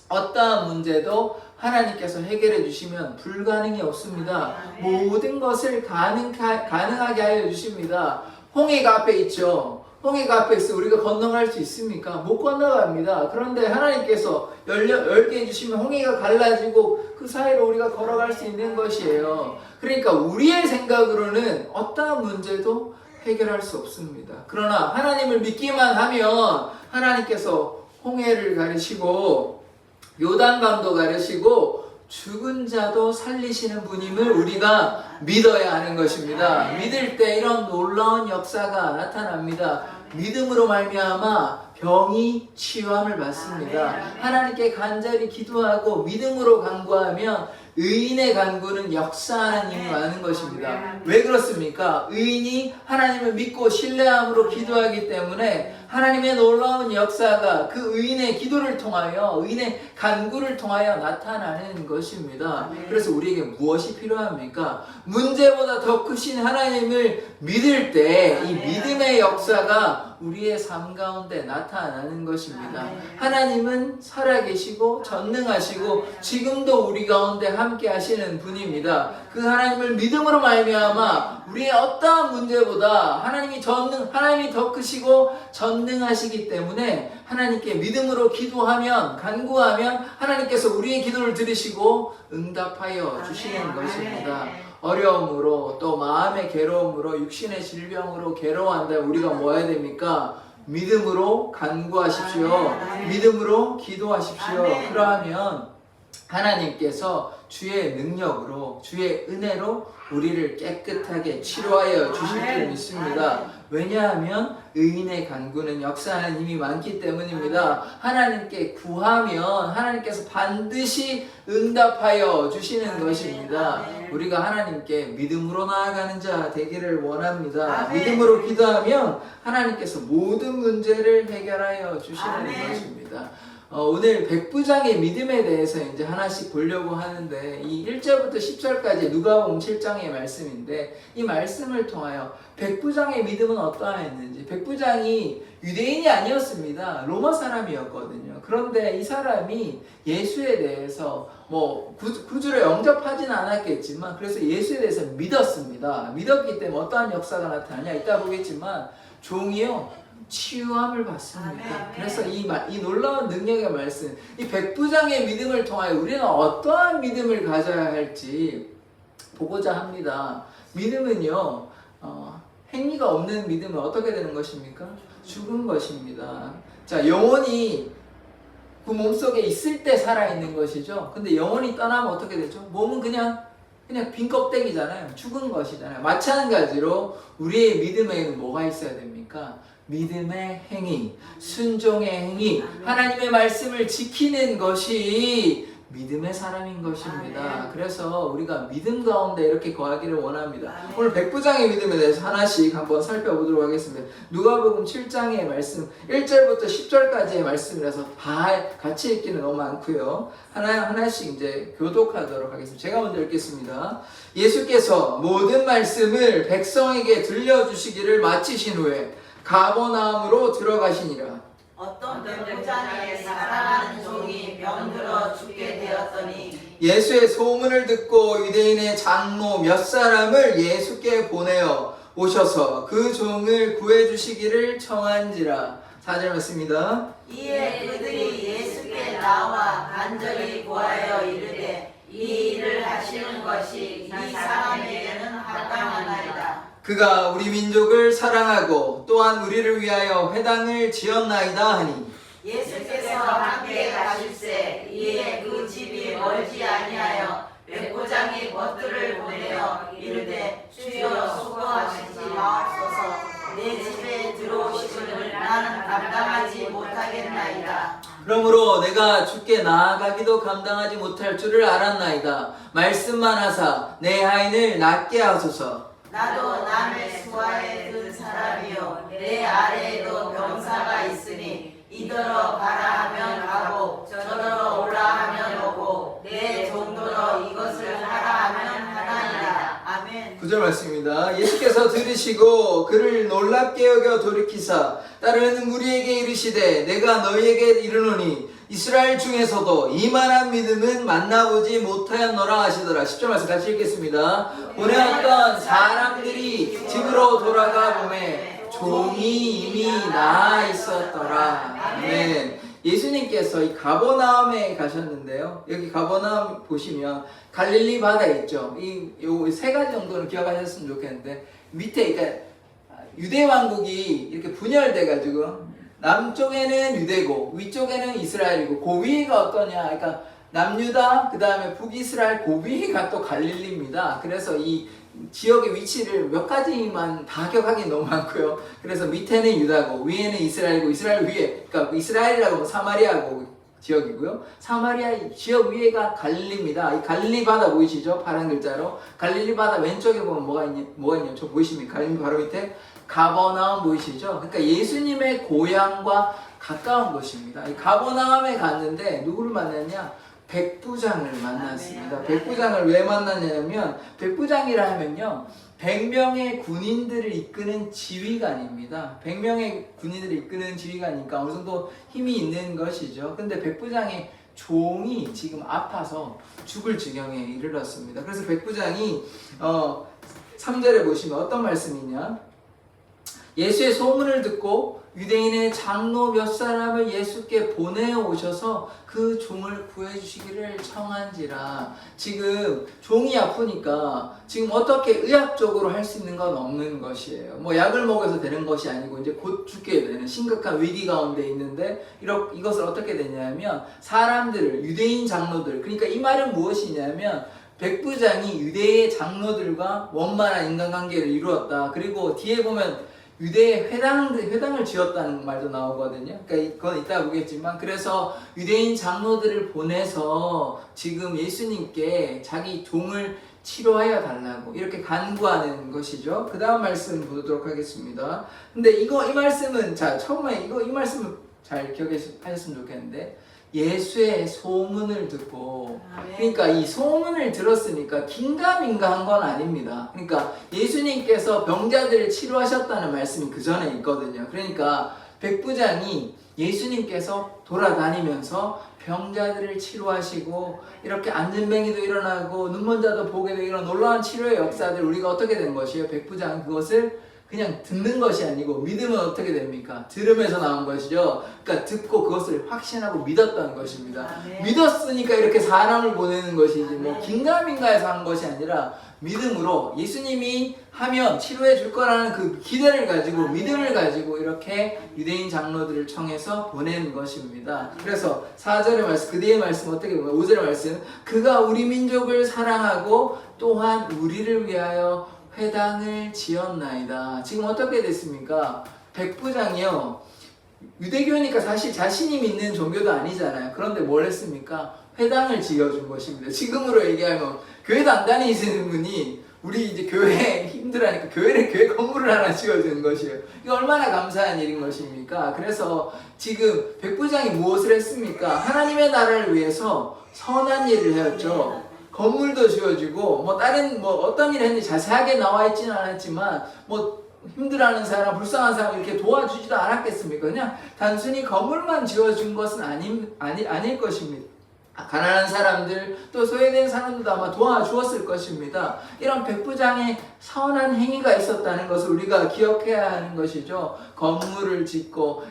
Speaker 2: 어떠한 문제도 하나님께서 해결해 주시면 불가능이 없습니다. 모든 것을 가능하게 하여 주십니다. 홍해가 앞에 있죠. 홍해가 앞에 있어 우리가 건너갈 수 있습니까? 못 건너갑니다. 그런데 하나님께서 열게 해주시면 홍해가 갈라지고 그 사이로 우리가 걸어갈 수 있는 것이에요. 그러니까 우리의 생각으로는 어떠한 문제도 해결할 수 없습니다. 그러나 하나님을 믿기만 하면 하나님께서 홍해를 가르시고 요단강도 가르시고 죽은 자도 살리시는 분임을 우리가 믿어야 하는 것입니다. 믿을 때 이런 놀라운 역사가 나타납니다. 믿음으로 말미암아 병이 치유함을 받습니다. 하나님께 간절히 기도하고 믿음으로 간구하면 의인의 간구는 역사하는 힘이 많은 것입니다. 왜 그렇습니까? 의인이 하나님을 믿고 신뢰함으로 기도하기 때문에 하나님의 놀라운 역사가 그 의인의 기도를 통하여, 의인의 간구를 통하여 나타나는 것입니다. 그래서 우리에게 무엇이 필요합니까? 문제보다 더 크신 하나님을 믿을 때 이 믿음의 역사가 우리의 삶 가운데 나타나는 것입니다. 하나님은 살아계시고 전능하시고 지금도 우리 가운데 함께 하시는 분입니다. 그 하나님을 믿음으로 말미암아 우리의 어떠한 문제보다 하나님이 더 크시고 전능하시기 때문에 하나님께 믿음으로 기도하면, 간구하면 하나님께서 우리의 기도를 들으시고 응답하여 주시는 것입니다. 어려움으로 또 마음의 괴로움으로 육신의 질병으로 괴로워한다 우리가 뭐 해야 됩니까? 믿음으로 간구하십시오. 믿음으로 기도하십시오. 그러하면 하나님께서 주의 능력으로, 주의 은혜로 우리를 깨끗하게 치료하여 주실 줄 믿습니다. 왜냐하면 의인의 간구는 역사하는 힘이 많기 때문입니다. 하나님께 구하면 하나님께서 반드시 응답하여 주시는 것입니다. 우리가 하나님께 믿음으로 나아가는 자 되기를 원합니다. 믿음으로 기도하면 하나님께서 모든 문제를 해결하여 주시는 것입니다. 오늘 백부장의 믿음에 대해서 이제 하나씩 보려고 하는데 이 1절부터 10절까지 누가복음 7장의 말씀인데 이 말씀을 통하여 백부장의 믿음은 어떠했는지, 백부장이 유대인이 아니었습니다. 로마 사람이었거든요. 그런데 이 사람이 예수에 대해서 구주를 영접하지는 않았겠지만 그래서 예수에 대해서 믿었습니다. 믿었기 때문에 어떠한 역사가 나타나냐 이따 보겠지만 종이요 치유함을 받습니다. 그래서 이 놀라운 능력의 말씀, 이 백부장의 믿음을 통하여 우리는 어떠한 믿음을 가져야 할지 보고자 합니다. 믿음은요, 행위가 없는 믿음은 어떻게 되는 것입니까? 죽은 것입니다. 자, 영혼이 그 몸속에 있을 때 살아있는 것이죠. 근데 영혼이 떠나면 어떻게 되죠? 몸은 그냥 그냥 빈 껍데기잖아요. 죽은 것이잖아요. 마찬가지로 우리의 믿음에는 뭐가 있어야 됩니까? 믿음의 행위, 순종의 행위, 하나님의 말씀을 지키는 것이 믿음의 사람인 것입니다. 그래서 우리가 믿음 가운데 이렇게 거하기를 원합니다. 오늘 백부장의 믿음에 대해서 하나씩 한번 살펴보도록 하겠습니다. 누가복음 7장의 말씀 1절부터 10절까지의 말씀이라서 다 같이 읽기는 너무 많고요. 하나씩 이제 교독하도록 하겠습니다. 제가 먼저 읽겠습니다. 예수께서 모든 말씀을 백성에게 들려주시기를 마치신 후에 가버나움으로 들어가시니라.
Speaker 1: 어떤 백부장의 사랑하는 종이 병들어 죽게 되었더니
Speaker 2: 예수의 소문을 듣고 유대인의 장로 몇 사람을 예수께 보내어 오셔서 그 종을 구해주시기를 청한지라. 4절 말씀입니다.
Speaker 1: 이에 그들이 예수께 나와 간절히 구하여 이르되 이 일을 하시는 것이 이 사람에게는 합당하나이다.
Speaker 2: 그가 우리 민족을 사랑하고 또한 우리를 위하여 회당을 지었나이다 하니
Speaker 1: 예수께서 함께 가실새 이에 그 집이 멀지 아니하여 백부장이 벗들을 보내어 이르되 주여 수고하시지 마옵소서. 내 집에 들어오시기를 나는 감당하지 못하겠나이다.
Speaker 2: 그러므로 내가 주께 나아가기도 감당하지 못할 줄을 알았나이다. 말씀만 하사 내 하인을 낫게 하소서.
Speaker 1: 나도 남의 수하에 든 사람이요 내 아래에도 병사가 있으니 이더러 가라 하면 가고 저더러 오라 하면 오고 내 종도로 이것을 하라 하면 하나이다. 아멘.
Speaker 2: 9절 말씀입니다. 예수께서 들으시고 그를 놀랍게 여겨 돌이키사 따르는 무리에게 이르시되 내가 너희에게 이르노니 이스라엘 중에서도 이만한 믿음은 만나보지 못하였노라 하시더라. 10절 말씀 같이 읽겠습니다. 보내었던 사람들이 집으로 돌아가 보매 종이 이미 나아 있었더라. 아멘. 예수님께서 이 가버나움에 가셨는데요. 여기 가버나움 보시면 갈릴리 바다 있죠. 이 세 가지 정도는 기억하셨으면 좋겠는데 밑에 그러니까 유대 왕국이 이렇게 분열돼 가지고 남쪽에는 유대고 위쪽에는 이스라엘이고 그 위가 어떠냐? 그러니까 남유다 그 다음에 북이스라엘 그 위가 또 갈릴리입니다. 그래서 이 지역의 위치를 몇 가지만 다 기억하기 너무 많고요. 그래서 밑에는 유다고 위에는 이스라엘이고 이스라엘 위에 그러니까 이스라엘이라고 하면 사마리아고 지역이고요. 사마리아 지역 위에가 갈릴리입니다. 이 갈릴리 바다 보이시죠? 파란 글자로 갈릴리 바다 왼쪽에 보면 뭐가 있냐면 저 보이십니까? 갈릴리 바로 밑에 가버나움 보이시죠? 그러니까 예수님의 고향과 가까운 곳입니다. 이 가버나움에 갔는데 누구를 만났냐? 백부장을 만났습니다. 백부장을 왜 만났냐면 백부장이라 하면요 100명의 군인들을 이끄는 지휘관입니다. 100명의 군인들을 이끄는 지휘관이니까 어느 정도 힘이 있는 것이죠. 근데 백부장의 종이 지금 아파서 죽을 지경에 이르렀습니다. 그래서 백부장이 3절에 보시면 어떤 말씀이냐? 예수의 소문을 듣고 유대인의 장로 몇 사람을 예수께 보내오셔서 그 종을 구해주시기를 청한지라. 지금 종이 아프니까 지금 어떻게 의학적으로 할 수 있는 건 없는 것이에요. 뭐 약을 먹어서 되는 것이 아니고 이제 곧 죽게 되는 심각한 위기 가운데 있는데 이것을 어떻게 되냐면 사람들을 유대인 장로들 그러니까 이 말은 무엇이냐면 백부장이 유대의 장로들과 원만한 인간관계를 이루었다. 그리고 뒤에 보면 유대의 회당을 지었다는 말도 나오거든요. 그러니까 그건 이따 보겠지만 그래서 유대인 장로들을 보내서 지금 예수님께 자기 종을 치료하여 달라고 이렇게 간구하는 것이죠. 그 다음 말씀 보도록 하겠습니다. 근데 이 말씀은 처음에 이 말씀을 잘 기억하셨으면 좋겠는데 예수의 소문을 듣고 그러니까 이 소문을 들었으니까 긴가민가 한 건 아닙니다. 그러니까 예수님께서 병자들을 치료하셨다는 말씀이 그 전에 있거든요. 그러니까 백부장이 예수님께서 돌아다니면서 병자들을 치료하시고 이렇게 안진뱅이도 일어나고 눈먼 자도 보게 되고 이런 놀라운 치료의 역사들 우리가 어떻게 된 것이에요? 백부장은 그것을 그냥 듣는 것이 아니고 믿음은 어떻게 됩니까? 들으면서 나온 것이죠. 그러니까 듣고 그것을 확신하고 믿었다는 것입니다.
Speaker 1: 아멘.
Speaker 2: 믿었으니까 이렇게 사람을 보내는 것이지 뭐
Speaker 1: 아멘.
Speaker 2: 긴가민가해서 한 것이 아니라 믿음으로 예수님이 하면 치료해 줄 거라는 그 기대를 가지고
Speaker 1: 아멘.
Speaker 2: 믿음을 가지고 이렇게 유대인 장로들을 청해서 보낸 것입니다. 그래서 4절의 말씀, 그 뒤의 말씀 어떻게 보면 5절의 말씀, 그가 우리 민족을 사랑하고 또한 우리를 위하여 회당을 지었나이다. 지금 어떻게 됐습니까? 백부장이요, 유대교니까 사실 자신이 믿는 종교도 아니잖아요. 그런데 뭘 했습니까? 회당을 지어준 것입니다. 지금으로 얘기하면 교회도 안 다니시는 분이 우리 이제 교회 힘들하니까 교회 건물을 하나 지어주는 것이에요. 이거 얼마나 감사한 일인 것입니까? 그래서 지금 백부장이 무엇을 했습니까? 하나님의 나라를 위해서 선한 일을 해왔죠. 건물도 지어주고 뭐 다른 뭐 어떤 일을 했는지 자세하게 나와 있지는 않았지만 뭐 힘들어하는 사람, 불쌍한 사람 이렇게 도와주지도 않았겠습니까? 그냥 단순히 건물만 지어준 것은 아닐 것입니다. 가난한 사람들, 또 소외된 사람들도 아마 도와주었을 것입니다. 이런 백부장의 선한 행위가 있었다는 것을 우리가 기억해야 하는 것이죠. 건물을 짓고,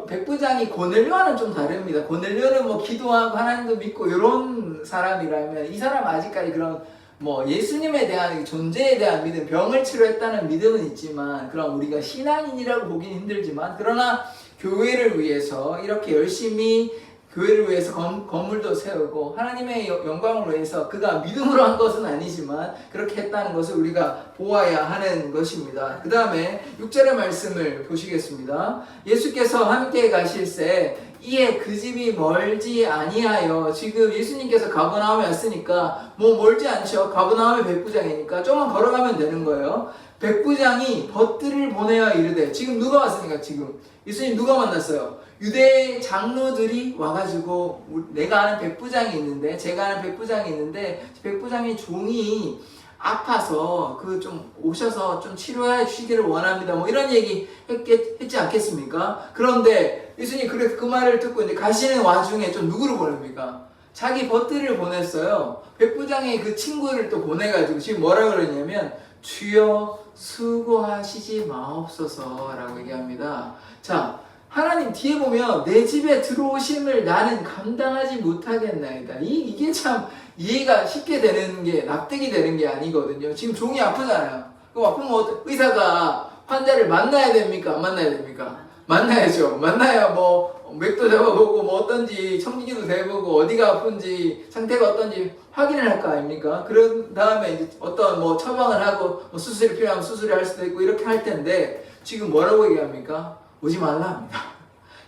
Speaker 2: 백부장이 고넬료와는 좀 다릅니다. 고넬료는 뭐 기도하고 하나님도 믿고 이런 사람이라면, 이 사람 아직까지 그런 뭐 예수님에 대한 존재에 대한 믿음, 병을 치료했다는 믿음은 있지만, 그럼 우리가 신앙인이라고 보기는 힘들지만, 그러나 교회를 위해서 이렇게 열심히 교회를 위해서 건물도 세우고 하나님의 영광을 위해서 그가 믿음으로 한 것은 아니지만 그렇게 했다는 것을 우리가 보아야 하는 것입니다. 그 다음에 6절의 말씀을 보시겠습니다. 예수께서 함께 가실새 이에 그 집이 멀지 아니하여, 지금 예수님께서 가버나움에 왔으니까 뭐 멀지 않죠. 가버나움의 백부장이니까 조금만 걸어가면 되는 거예요. 백부장이 벗들을 보내어 이르되, 지금 누가 왔으니까 지금 예수님 누가 만났어요? 유대 장로들이 와가지고 내가 아는 백부장이 있는데, 제가 아는 백부장이 있는데, 백부장의 종이 아파서 그 좀 오셔서 좀 치료해 주시기를 원합니다. 뭐 이런 얘기 했지 않겠습니까? 그런데 예수님 그 말을 듣고 이제 가시는 와중에 좀 누구를 보냅니까? 자기 벗들을 보냈어요. 백부장의 그 친구를 또 보내가지고 지금 뭐라 그러냐면 주여 수고하시지 마옵소서라고 얘기합니다. 자, 하나님 뒤에 보면 내 집에 들어오심을 나는 감당하지 못하겠나이다. 이게 참 이해가 쉽게 되는 게, 납득이 되는 게 아니거든요. 지금 종이 아프잖아요. 그럼 아프면 환자가 환자를 만나야 됩니까? 안 만나야 됩니까? 만나야죠. 만나야 뭐 맥도 잡아보고 뭐 어떤지 청진기도 대보고 어디가 아픈지 상태가 어떤지 확인을 할 거 아닙니까? 그런 다음에 이제 어떤 뭐 처방을 하고 뭐 수술이 필요하면 수술을 할 수도 있고 이렇게 할 텐데, 지금 뭐라고 얘기합니까? 오지 말라 합니다.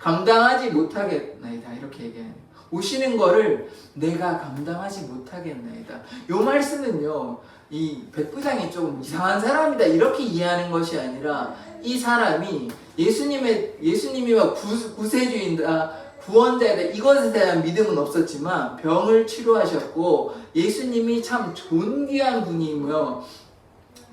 Speaker 2: 감당하지 못하겠나이다 이렇게 얘기해요. 오시는 거를 내가 감당하지 못하겠나이다. 요 말씀은요, 이 백부장이 조금 이상한 사람이다 이렇게 이해하는 것이 아니라, 이 사람이 예수님이와 구세주인다, 구원자이다 이것에 대한 믿음은 없었지만 병을 치료하셨고 예수님이 참 존귀한 분이며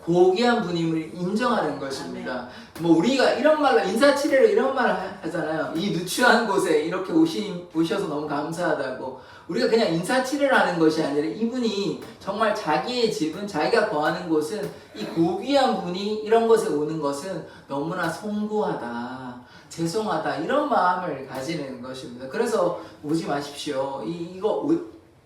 Speaker 2: 고귀한 분임을 인정하는 것입니다. 뭐 우리가 이런 말로 인사치레로 이런 말을 하잖아요. 이 누추한 곳에 이렇게 오셔서 너무 감사하다고. 우리가 그냥 인사치레를 하는 것이 아니라 이분이 정말 자기의 집은, 자기가 거하는 곳은, 이 고귀한 분이 이런 곳에 오는 것은 너무나 송구하다, 죄송하다 이런 마음을 가지는 것입니다. 그래서 오지 마십시오. 이거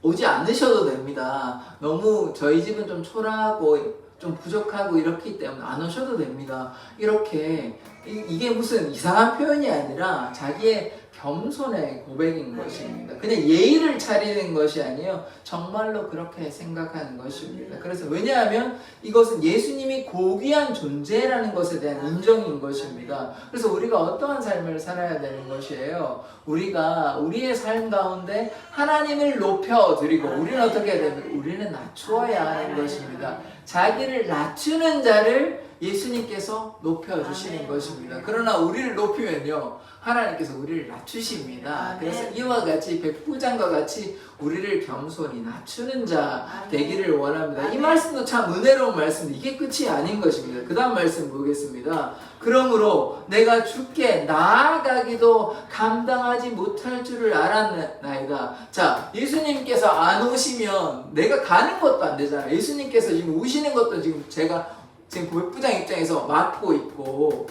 Speaker 2: 오지 않으셔도 됩니다. 너무 저희 집은 좀 초라하고 좀 부족하고 이렇기 때문에 안 오셔도 됩니다. 이렇게 이게 무슨 이상한 표현이 아니라 자기의 겸손의 고백인 것입니다. 그냥 예의를 차리는 것이 아니에요. 정말로 그렇게 생각하는 것입니다. 그래서 왜냐하면 이것은 예수님이 고귀한 존재라는 것에 대한 인정인 것입니다. 그래서 우리가 어떠한 삶을 살아야 되는 것이에요. 우리가 우리의 삶 가운데 하나님을 높여드리고, 우리는 어떻게 해야 됩니까? 우리는 낮추어야 하는 것입니다. 자기를 낮추는 자를 예수님께서 높여주시는 것입니다. 그러나 우리를 높이면요, 하나님께서 우리를 낮추십니다. 그래서 이와 같이 백부장과 같이 우리를 겸손히 낮추는 자 되기를 원합니다. 이 말씀도 참 은혜로운 말씀인데 이게 끝이 아닌 것입니다. 그 다음 말씀 보겠습니다. 그러므로 내가 주께 나아가기도 감당하지 못할 줄을 알았나이다. 자, 예수님께서 안 오시면 내가 가는 것도 안 되잖아요. 예수님께서 지금 오시는 것도 지금 제가 지금 백부장 입장에서 맡고 있고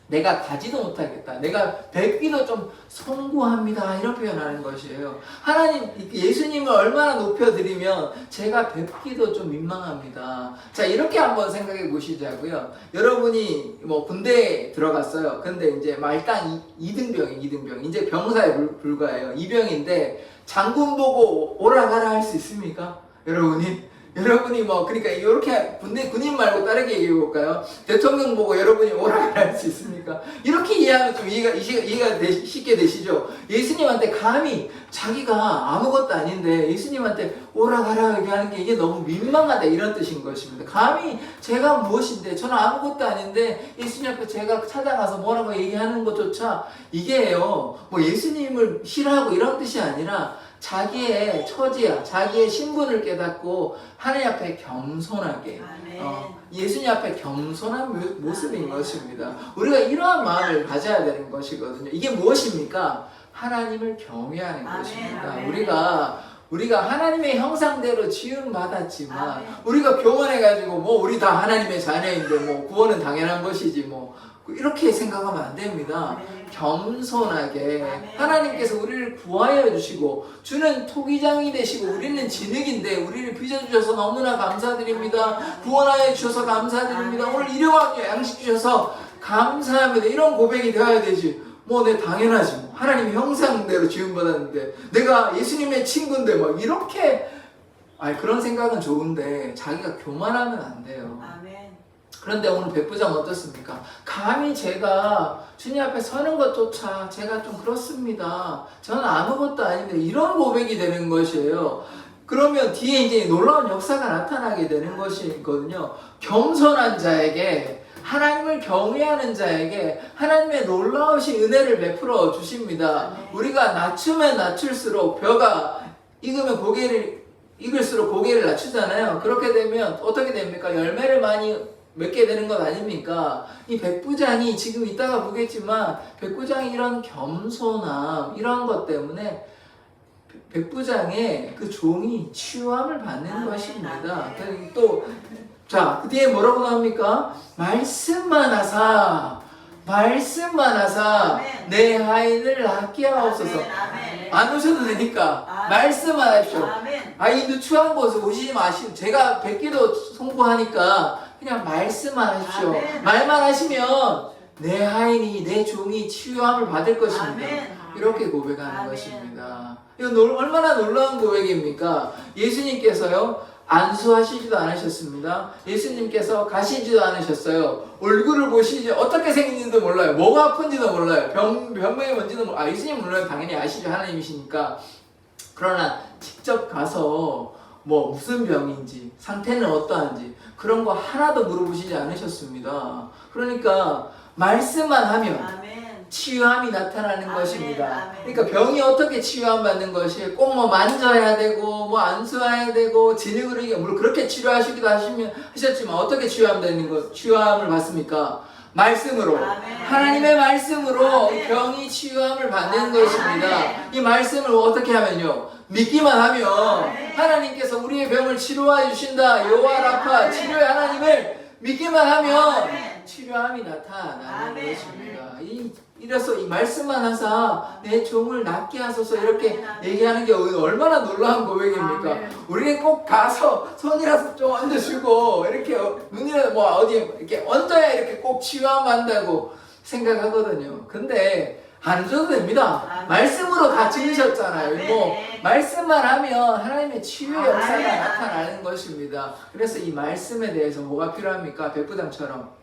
Speaker 2: 내가 가지도 못하겠다. 내가 뵙기도 좀 송구합니다. 이런 표현하는 것이에요. 하나님, 예수님을 얼마나 높여드리면 제가 뵙기도 좀 민망합니다. 자, 이렇게 한번 생각해 보시자고요. 여러분이 뭐 군대에 들어갔어요. 근데 이제 말단 2등병이 이제 병사에 불과해요. 2병인데 장군 보고 오라 가라 할 수 있습니까? 여러분이 뭐 그러니까 이렇게 군인 말고 다르게 얘기해 볼까요? 대통령 보고 여러분이 오라 가라 할 수 있습니까? 이렇게 이해하면 좀 이해가 쉽게 되시죠? 예수님한테 감히 자기가 아무것도 아닌데 예수님한테 오라 가라 얘기하는 게 이게 너무 민망하다 이런 뜻인 것입니다. 감히 제가 무엇인데 저는 아무것도 아닌데 예수님 앞에 제가 찾아가서 뭐라고 얘기하는 것조차 이게요. 뭐 예수님을 싫어하고 이런 뜻이 아니라 자기의 처지야, 자기의 신분을 깨닫고 하나님 앞에 겸손하게 예수님 앞에 겸손한 모습인 것입니다. 우리가 이러한 마음을 가져야 되는 것이거든요. 이게 무엇입니까? 하나님을 경외하는 것입니다. 우리가 하나님의 형상대로 지음 받았지만 우리가 교만해가지고 뭐 우리 다 하나님의 자녀인데 뭐 구원은 당연한 것이지 뭐 이렇게 생각하면 안 됩니다. 겸손하게 하나님께서 우리를 구하여 주시고 주는 토기장이 되시고 우리는 진흙인데 우리를 빚어주셔서 너무나 감사드립니다. 구원하여 주셔서 감사드립니다. 오늘 일용할 양식 주셔서 감사합니다. 이런 고백이 되어야 되지. 뭐 내 당연하지 뭐 하나님의 형상대로 지음받았는데 내가 예수님의 친구인데 막 이렇게 그런 생각은 좋은데 자기가 교만하면 안 돼요. 그런데 오늘 백부장 어떻습니까? 감히 제가 주님 앞에 서는 것조차 제가 좀 그렇습니다. 저는 아무것도 아닌데 이런 고백이 되는 것이에요. 그러면 뒤에 이제 놀라운 역사가 나타나게 되는 것이거든요. 겸손한 자에게 하나님을 경외하는 자에게 하나님의 놀라우신 은혜를 베풀어 주십니다. 우리가 낮추면 낮출수록 벼가 익을수록 고개를 낮추잖아요. 그렇게 되면 어떻게 됩니까? 열매를 많이 맺게 되는 것 아닙니까? 이 백부장이 지금 이따가 보겠지만 백부장이 이런 겸손함 이런 것 때문에 백부장의 그 종이 치유함을 받는 것입니다. 또 자, 그 뒤에 뭐라고 나옵니까? 말씀만 하사 내 하인을 낫게 하옵소서. 안 오셔도 되니까 말씀만 하십시오. 이 누추한 곳에 오시지 마시고 제가 뵙기도 송구하니까 그냥 말씀만 하십시오. 말만 하시면 내 하인이 내 종이 치유함을 받을 것입니다. 이렇게 고백하는 것입니다. 이건 얼마나 놀라운 고백입니까? 예수님께서요 안수하시지도 않으셨습니다. 예수님께서 가시지도 않으셨어요. 얼굴을 보시지 어떻게 생긴지도 몰라요. 뭐가 아픈지도 몰라요. 병명이 뭔지도 몰라요. 예수님 물론 당연히 아시죠. 하나님이시니까. 그러나 직접 가서 뭐 무슨 병인지 상태는 어떠한지 그런 거 하나도 물어보시지 않으셨습니다. 그러니까 말씀만 하면 치유함이 나타나는 것입니다. 그러니까 병이 어떻게 치유함 받는 것이 꼭 뭐 만져야 되고 뭐 안수해야 되고 진흙으로 이게 물론 그렇게 치료하시기도 하셨지만 어떻게 치유함을 받습니까? 말씀으로 하나님의 말씀으로 병이 치유함을 받는 것입니다. 이 말씀을 어떻게 하면요? 믿기만 하면 하나님께서 우리의 병을 치료해 주신다. 여호와 라파 치료의 하나님을 믿기만 하면 치료함이 나타나는 것입니다. 이래서 이 말씀만 하사 내 종을 낫게 하소서 이렇게 얘기하는 게 얼마나 놀라운 고백입니까? 우리는 꼭 가서 손이라도 좀 얹어주고 이렇게 눈이라도 뭐 어디 이렇게 얹어야 이렇게 꼭 치유한다고 생각하거든요. 근데 안 줘도 됩니다. 말씀으로 다 지으셨잖아요. 뭐 말씀만 하면 하나님의 치유의 역사가 나타나는 것입니다. 그래서 이 말씀에 대해서 뭐가 필요합니까? 백부장처럼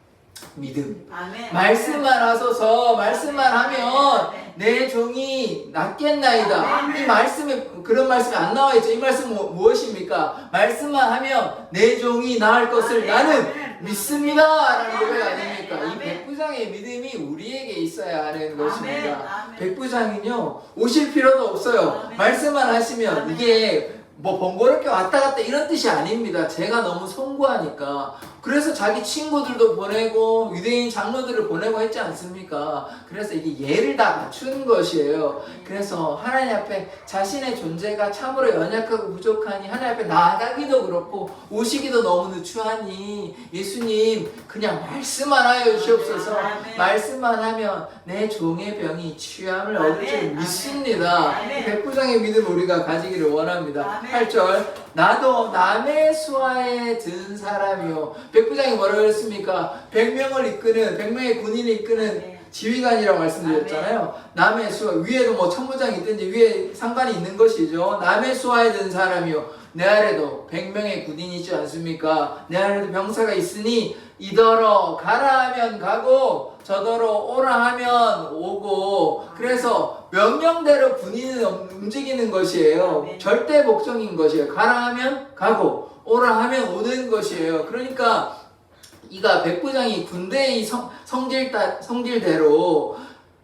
Speaker 2: 믿음. 말씀만 하소서. 말씀만 하면 내 종이 낫겠나이다. 이 말씀에 그런 말씀이 안 나와 있죠. 이 말씀 무엇입니까? 말씀만 하면 내 종이 나을 것을 나는 믿습니다. 라는 고백 아닙니까? 이 백부장의 믿음이 우리에게 있어야 하는 것입니다. 백부장은요 오실 필요도 없어요. 말씀만 하시면 이게 뭐 번거롭게 왔다 갔다 이런 뜻이 아닙니다. 제가 너무 송구하니까. 그래서 자기 친구들도 보내고 유대인 장로들을 보내고 했지 않습니까? 그래서 이게 예를 다 갖춘 것이에요. 그래서 하나님 앞에 자신의 존재가 참으로 연약하고 부족하니 하나님 앞에 나아가기도 그렇고 오시기도 너무 누추하니 예수님 그냥 말씀만 하여 주시옵소서. 말씀만 하면 내 종의 병이 취함을 얻을 줄 믿습니다. 백부장의 믿음을 우리가 가지기를 원합니다. 8절 나도 남의 수하에 든 사람이요. 백부장이 뭐라고 했습니까? 100명의 군인을 이끄는 지휘관이라고 말씀드렸잖아요. 남의 수하, 위에도 뭐 천부장이 있든지 위에 상관이 있는 것이죠. 남의 수하에 든 사람이요. 내 아래도 100명의 군인이 있지 않습니까? 내 아래도 병사가 있으니 이더러 가라 하면 가고 저더러 오라 하면 오고. 그래서 명령대로 군인은 움직이는 것이에요. 절대 복종인 것이에요. 가라 하면 가고 오라 하면 오는 것이에요. 그러니까 이가 백부장이 군대의 성질대로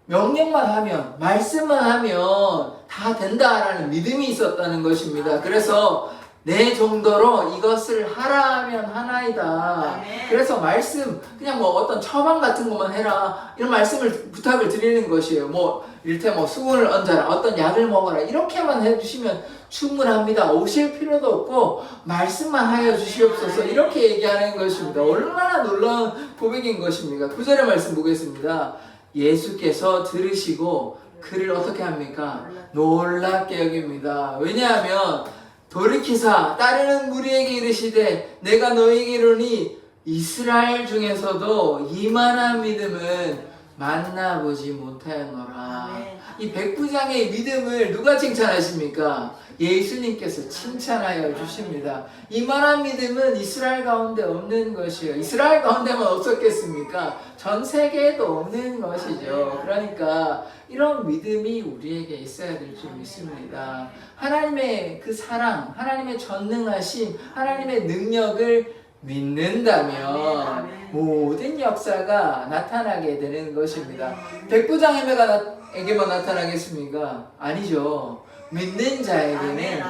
Speaker 2: 명령만 하면 말씀만 하면 다 된다라는 믿음이 있었다는 것입니다. 그래서 내 정도로 이것을 하라 하면 하나이다. 그래서 말씀 그냥 뭐 어떤 처방 같은 것만 해라 이런 말씀을 부탁을 드리는 것이에요. 뭐 이를테면 뭐 수분을 얹어라 어떤 약을 먹어라 이렇게만 해주시면 충분합니다. 오실 필요도 없고 말씀만 하여 주시옵소서 이렇게 얘기하는 것입니다. 얼마나 놀라운 고백인 것입니까? 9절의 말씀 보겠습니다. 예수께서 들으시고 그를 어떻게 합니까? 놀랍게 여깁니다. 왜냐하면 돌이키사 따르는 무리에게 이르시되 내가 너희에게 이르니 이스라엘 중에서도 이만한 믿음은 만나보지 못하였노라. 이 백부장의 믿음을 누가 칭찬하십니까? 예수님께서 칭찬하여 주십니다. 이만한 믿음은 이스라엘 가운데 없는 것이요. 이스라엘 가운데만 없었겠습니까? 전 세계에도 없는 것이죠. 그러니까 이런 믿음이 우리에게 있어야 될 줄 믿습니다. 하나님의 그 사랑, 하나님의 전능하심, 하나님의 능력을 믿는다면 모든 역사가 나타나게 되는 것입니다. 백부장에게만 나타나겠습니까? 아니죠. 믿는 자에게는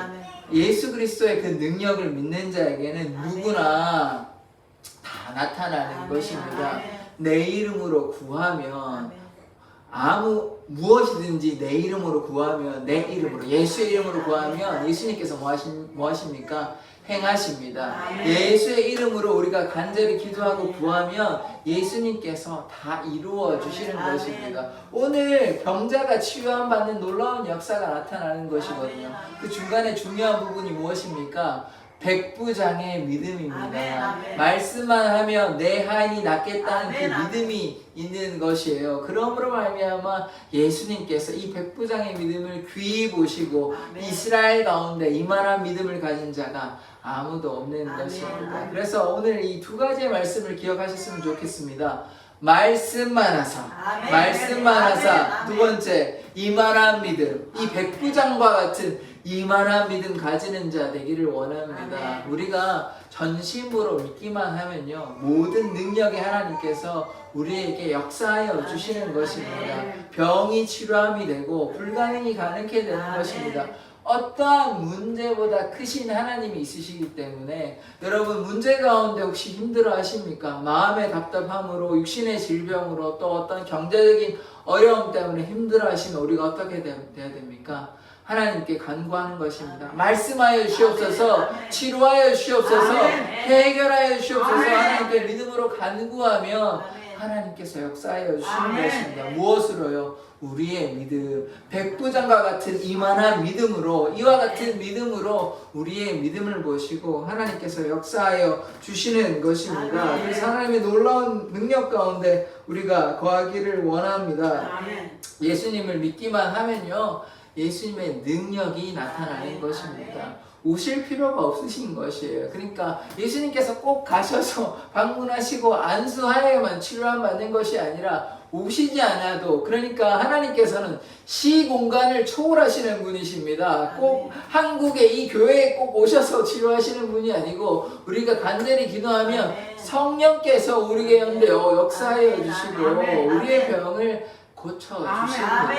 Speaker 2: 예수 그리스도의 그 능력을 믿는 자에게는 누구나 다 나타나는 것입니다. 내 이름으로 구하면 무엇이든지 내 이름으로 구하면 내 이름으로 예수의 이름으로 구하면 예수님께서 뭐 하십니까? 행하십니다. 예수의 이름으로 우리가 간절히 기도하고 구하면 예수님께서 다 이루어 주시는 것입니다. 오늘 병자가 치유함 받는 놀라운 역사가 나타나는 것이거든요. 그 중간에 중요한 부분이 무엇입니까? 백부장의 믿음입니다. 말씀만 하면 내 하인이 낫겠다는 그 믿음이 있는 것이에요. 그러므로 말미암아 예수님께서 이 백부장의 믿음을 귀히 보시고 이스라엘 가운데 이만한 믿음을 가진 자가 아무도 없는 것입니다. 그래서 오늘 이 두 가지의 말씀을 기억하셨으면 좋겠습니다. 말씀만 하사. 두 번째, 이만한 믿음. 이 백부장과 같은 이만한 믿음 가지는 자 되기를 원합니다. 우리가 전심으로 믿기만 하면요, 모든 능력의 하나님께서 우리에게 역사하여 주시는 것입니다. 병이 치료함이 되고 불가능이 가능케 되는 것입니다. 어떠한 문제보다 크신 하나님이 있으시기 때문에 여러분 문제 가운데 혹시 힘들어 하십니까? 마음의 답답함으로 육신의 질병으로 또 어떤 경제적인 어려움 때문에 힘들어 하시면 우리가 어떻게 돼야 됩니까? 하나님께 간구하는 것입니다. 말씀하여 주시옵소서, 치료하여 주시옵소서, 해결하여 주시옵소서. 하나님께 믿음으로 간구하면 하나님께서 역사하여 주시는 것입니다. 무엇으로요? 우리의 믿음, 백부장과 같은 이만한 믿음으로, 이와 같은 믿음으로 우리의 믿음을 보시고 하나님께서 역사하여 주시는 것입니다. 그래서 하나님의 놀라운 능력 가운데 우리가 거하기를 원합니다. 예수님을 믿기만 하면요, 예수님의 능력이 나타나는 것입니다. 오실 필요가 없으신 것이에요. 그러니까 예수님께서 꼭 가셔서 방문하시고 안수하여야만 치료함 받는 것이 아니라 오시지 않아도, 그러니까 하나님께서는 시공간을 초월하시는 분이십니다. 꼭 한국의 이 교회에 꼭 오셔서 치료하시는 분이 아니고 우리가 간절히 기도하면 성령께서 우리 가운데 역사하여 주시고 우리의 병을 고쳐주십니다.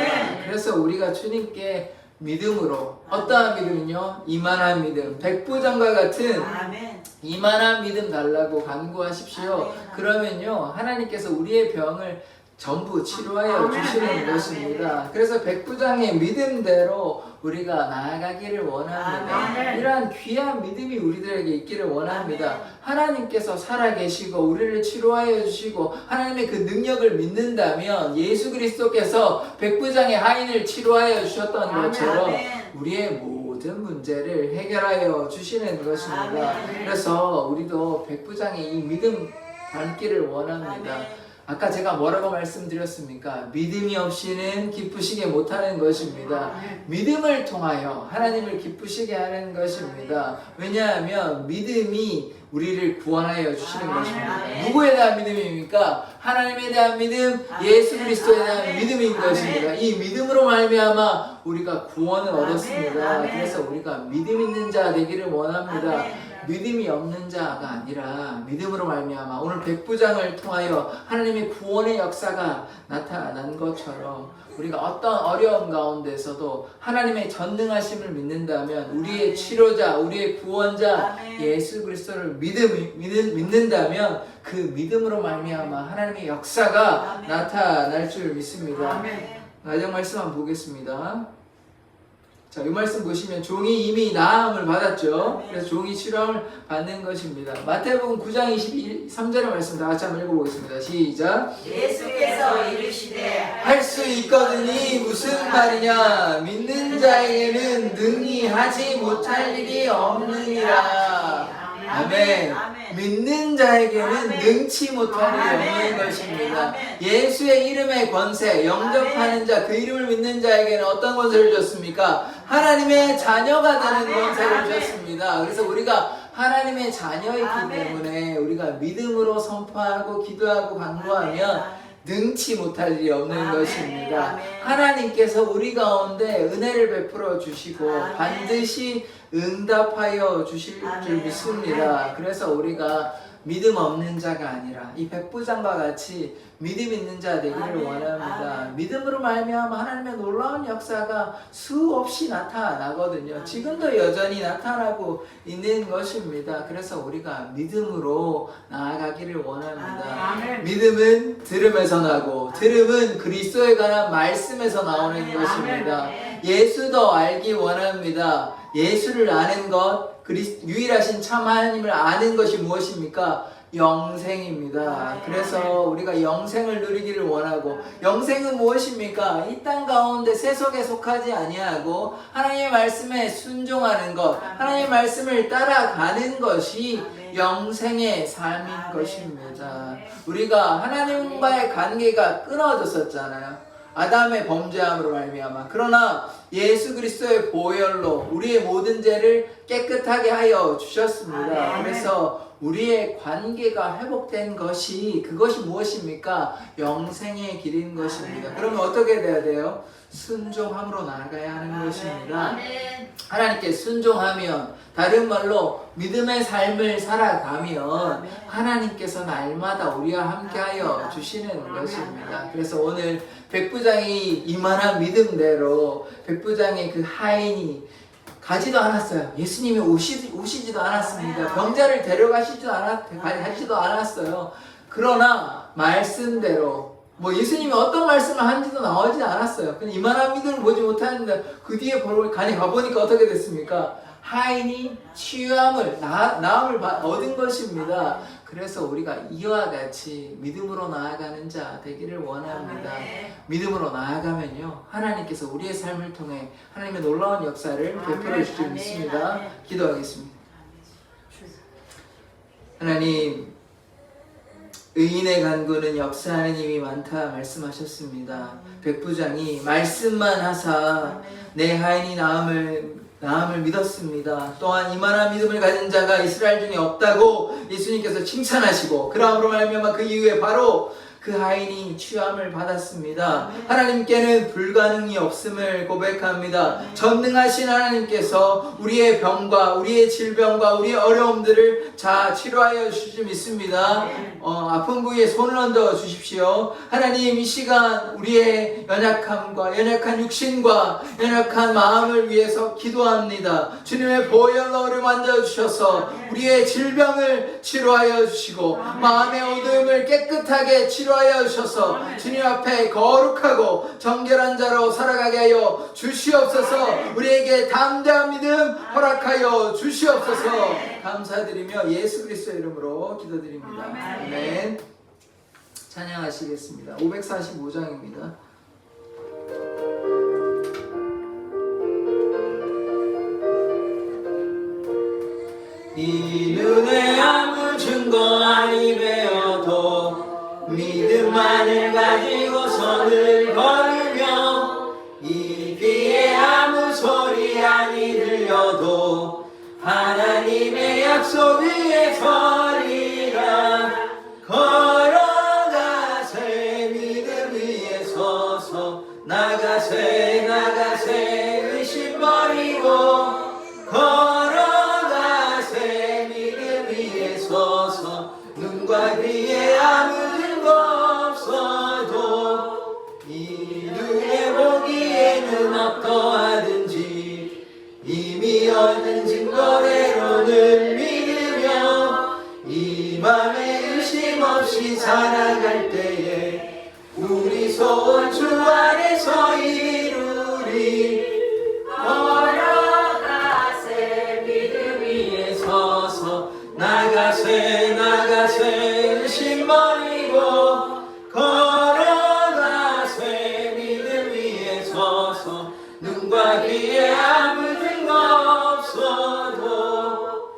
Speaker 2: 그래서 우리가 주님께 믿음으로. 어떠한 믿음은요? 이만한 믿음. 백부장과 같은
Speaker 1: 아멘.
Speaker 2: 이만한 믿음 달라고 간구하십시오.
Speaker 1: 아멘.
Speaker 2: 그러면요, 하나님께서 우리의 병을 전부 치료하여
Speaker 1: 아멘.
Speaker 2: 주시는
Speaker 1: 아멘.
Speaker 2: 것입니다. 그래서 백부장의 믿음대로 우리가 나아가기를 원합니다.
Speaker 1: 아멘.
Speaker 2: 이러한 귀한 믿음이 우리들에게 있기를 원합니다.
Speaker 1: 아멘.
Speaker 2: 하나님께서 살아계시고 우리를 치료하여 주시고 하나님의 그 능력을 믿는다면 예수 그리스도께서 백부장의 하인을 치료하여 주셨던 것처럼
Speaker 1: 아멘.
Speaker 2: 우리의 모든 문제를 해결하여 주시는 것입니다.
Speaker 1: 아멘.
Speaker 2: 그래서 우리도 백부장의 이 믿음 닮기를 원합니다.
Speaker 1: 아멘.
Speaker 2: 아까 제가 뭐라고 말씀드렸습니까? 믿음이 없이는 기쁘시게 못하는 것입니다. 믿음을 통하여 하나님을 기쁘시게 하는 것입니다. 왜냐하면 믿음이 우리를 구원하여 주시는 것입니다. 누구에 대한 믿음입니까? 하나님에 대한 믿음, 예수 그리스도에 대한 믿음인 것입니다. 이 믿음으로 말미암아 우리가 구원을 얻었습니다. 그래서 우리가 믿음 있는 자 되기를 원합니다. 믿음이 없는 자가 아니라 믿음으로 말미암아 오늘 백부장을 통하여 하나님의 구원의 역사가 나타난 것처럼 우리가 어떤 어려움 가운데서도 하나님의 전능하심을 믿는다면 우리의 치료자, 우리의 구원자 예수 그리스도를 믿는다면 그 믿음으로 말미암아 하나님의 역사가 나타날 줄 믿습니다. 마지막 말씀 한번 보겠습니다. 자, 이 말씀 보시면 종이 이미 나음을 받았죠. 그래서 종이 치료함을 받는 것입니다. 마태복음 9장 23절의 말씀 다 같이 한번 읽어보겠습니다. 시작.
Speaker 1: 예수께서 이르시되
Speaker 2: 할 수 있거든이 무슨 말이냐? 믿는 자에게는 능히 하지 못할 일이 없느니라. 아멘. 믿는 자에게는 능치 못할 일이 없는 것입니다. 예수의 이름의 권세, 영접하는 자, 그 이름을 믿는 자에게는 어떤 권세를 줬습니까? 하나님의 자녀가 되는 권세를 주셨습니다. 그래서 우리가 하나님의 자녀이기 때문에 우리가 믿음으로 선포하고 기도하고 간구하면 능치 못할 일이 없는 것입니다. 하나님께서 우리 가운데 은혜를 베풀어 주시고 반드시 응답하여 주실 줄 믿습니다. 그래서 우리가 믿음 없는 자가 아니라 이 백부장과 같이 믿음 있는 자 되기를 원합니다. 믿음으로 말미암아 하나님의 놀라운 역사가 수없이 나타나거든요. 지금도 여전히 나타나고 있는 것입니다. 그래서 우리가 믿음으로 나아가기를 원합니다. 믿음은 들음에서 나고 들음은 그리스도에 관한 말씀에서 나오는 것입니다. 예수도 알기 원합니다. 예수를 아는 것, 유일하신 참 하나님을 아는 것이 무엇입니까? 영생입니다. 그래서 우리가 영생을 누리기를 원하고, 영생은 무엇입니까? 이 땅 가운데 세속에 속하지 아니하고 하나님의 말씀에 순종하는 것, 하나님의 말씀을 따라가는 것이 영생의 삶인 것입니다. 우리가 하나님과의 관계가 끊어졌었잖아요. 아담의 범죄함으로 말미암아. 그러나 예수 그리스도의 보혈로 우리의 모든 죄를 깨끗하게 하여 주셨습니다. 그래서 우리의 관계가 회복된 것이, 그것이 무엇입니까? 영생의 길인 것입니다. 그러면 어떻게 돼야 돼요? 순종함으로 나아가야 하는 것입니다. 하나님께 순종하면, 다른 말로 믿음의 삶을 살아가면 하나님께서 날마다 우리와 함께하여 주시는 것입니다. 그래서 오늘 백부장이 이만한 믿음대로 백부장의 그 하인이 가지도 않았어요. 예수님이 오시지도 않았습니다. 병자를 데려가시지도 않았어요. 그러나 말씀대로 예수님이 어떤 말씀을 한지도 나오지 않았어요. 그냥 이만한 믿음을 보지 못하는데 그 뒤에 가보니까 어떻게 됐습니까? 하인이 치유함을, 나음을 얻은 것입니다. 그래서 우리가 이와 같이 믿음으로 나아가는 자 되기를 원합니다. 믿음으로 나아가면요, 하나님께서 우리의 삶을 통해 하나님의 놀라운 역사를 베풀어 주실 줄 믿습니다. 기도하겠습니다. 하나님, 의인의 간구는 역사하는 힘이 많다 말씀하셨습니다. 백부장이 말씀만 하사 내 하인이 나음을 믿었습니다. 또한 이만한 믿음을 가진 자가 이스라엘 중에 없다고 예수님께서 칭찬하시고, 그러함으로 말미암아 그 이후에 바로 그 하인이 취함을 받았습니다. 하나님께는 불가능이 없음을 고백합니다. 전능하신 하나님께서 우리의 병과 우리의 질병과 우리의 어려움들을 치료하여 주실 줄 믿습니다. 아픈 부위에 손을 얹어 주십시오. 하나님, 이 시간 우리의 연약함과 연약한 육신과 연약한 마음을 위해서 기도합니다. 주님의 보혈로 우리 만져주셔서 우리의 질병을 치료하여 주시고 마음의 어두움을 깨끗하게 치료하여 주셔서 주님 앞에 거룩하고 정결한 자로 살아가게 하여 주시옵소서. 우리에게 담대한 믿음 허락하여 주시옵소서. 감사드리며 예수 그리스도의 이름으로 기도드립니다. 아멘. 찬양하시겠습니다. 545장입니다. 이 눈에 아무 증거 아니 배어도 믿음만을 가지고 선을 걸으며 이 귀에 아무 소리 아니 들려도 하나님의 약속 위에 서리라. 걸어가세 믿음 위에 서서 나가세 의심 버리고 걸어가세 믿음 위에 서서 눈과 귀에 아무 증거 없어도 이 눈에 보기에는 어떠하든지 이미 얻은 증거대로는 믿으며 이 맘에 의심 없이 살아갈 때에 우리 소원 주 안에서 이루리. 걸어가세 믿음 위에 서서 나가세 의심 버리고 걸어가세 믿음 위에 서서 눈과 귀에 아무 증거 없어도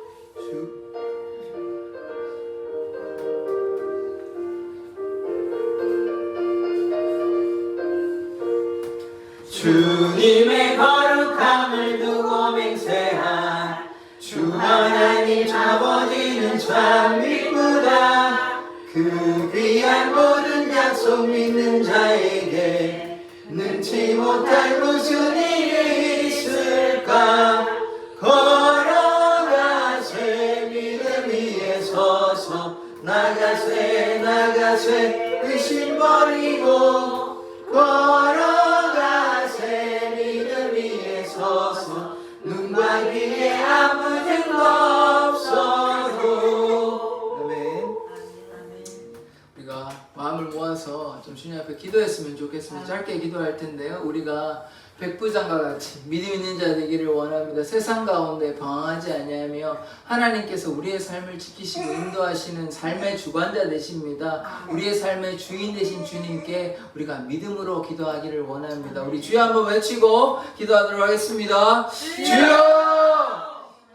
Speaker 2: 주님의 거룩함을 두고 맹세한 주 하나님 아버지는 참 믿구나. 그 귀한 모든 약속 믿는 자에게 능치 못할 무슨 일이 있을까. 걸어가세 믿음 위에 서서 나가세 의심 버리고 걸어가세 믿음 위에 서서 눈과 귀에 아무 증거 없어도. 아멘. 우리가 마음을 모아서 좀 주님 앞에 기도했으면 좋겠습니다. 짧게 기도할 텐데요. 우리가 백부장과 같이 믿음 있는 자 되기를 원합니다. 세상 가운데 방황하지 아니하며 하나님께서 우리의 삶을 지키시고 인도하시는 삶의 주관자 되십니다. 우리의 삶의 주인 되신 주님께 우리가 믿음으로 기도하기를 원합니다. 우리 주여 한번 외치고 기도하도록 하겠습니다. 주여!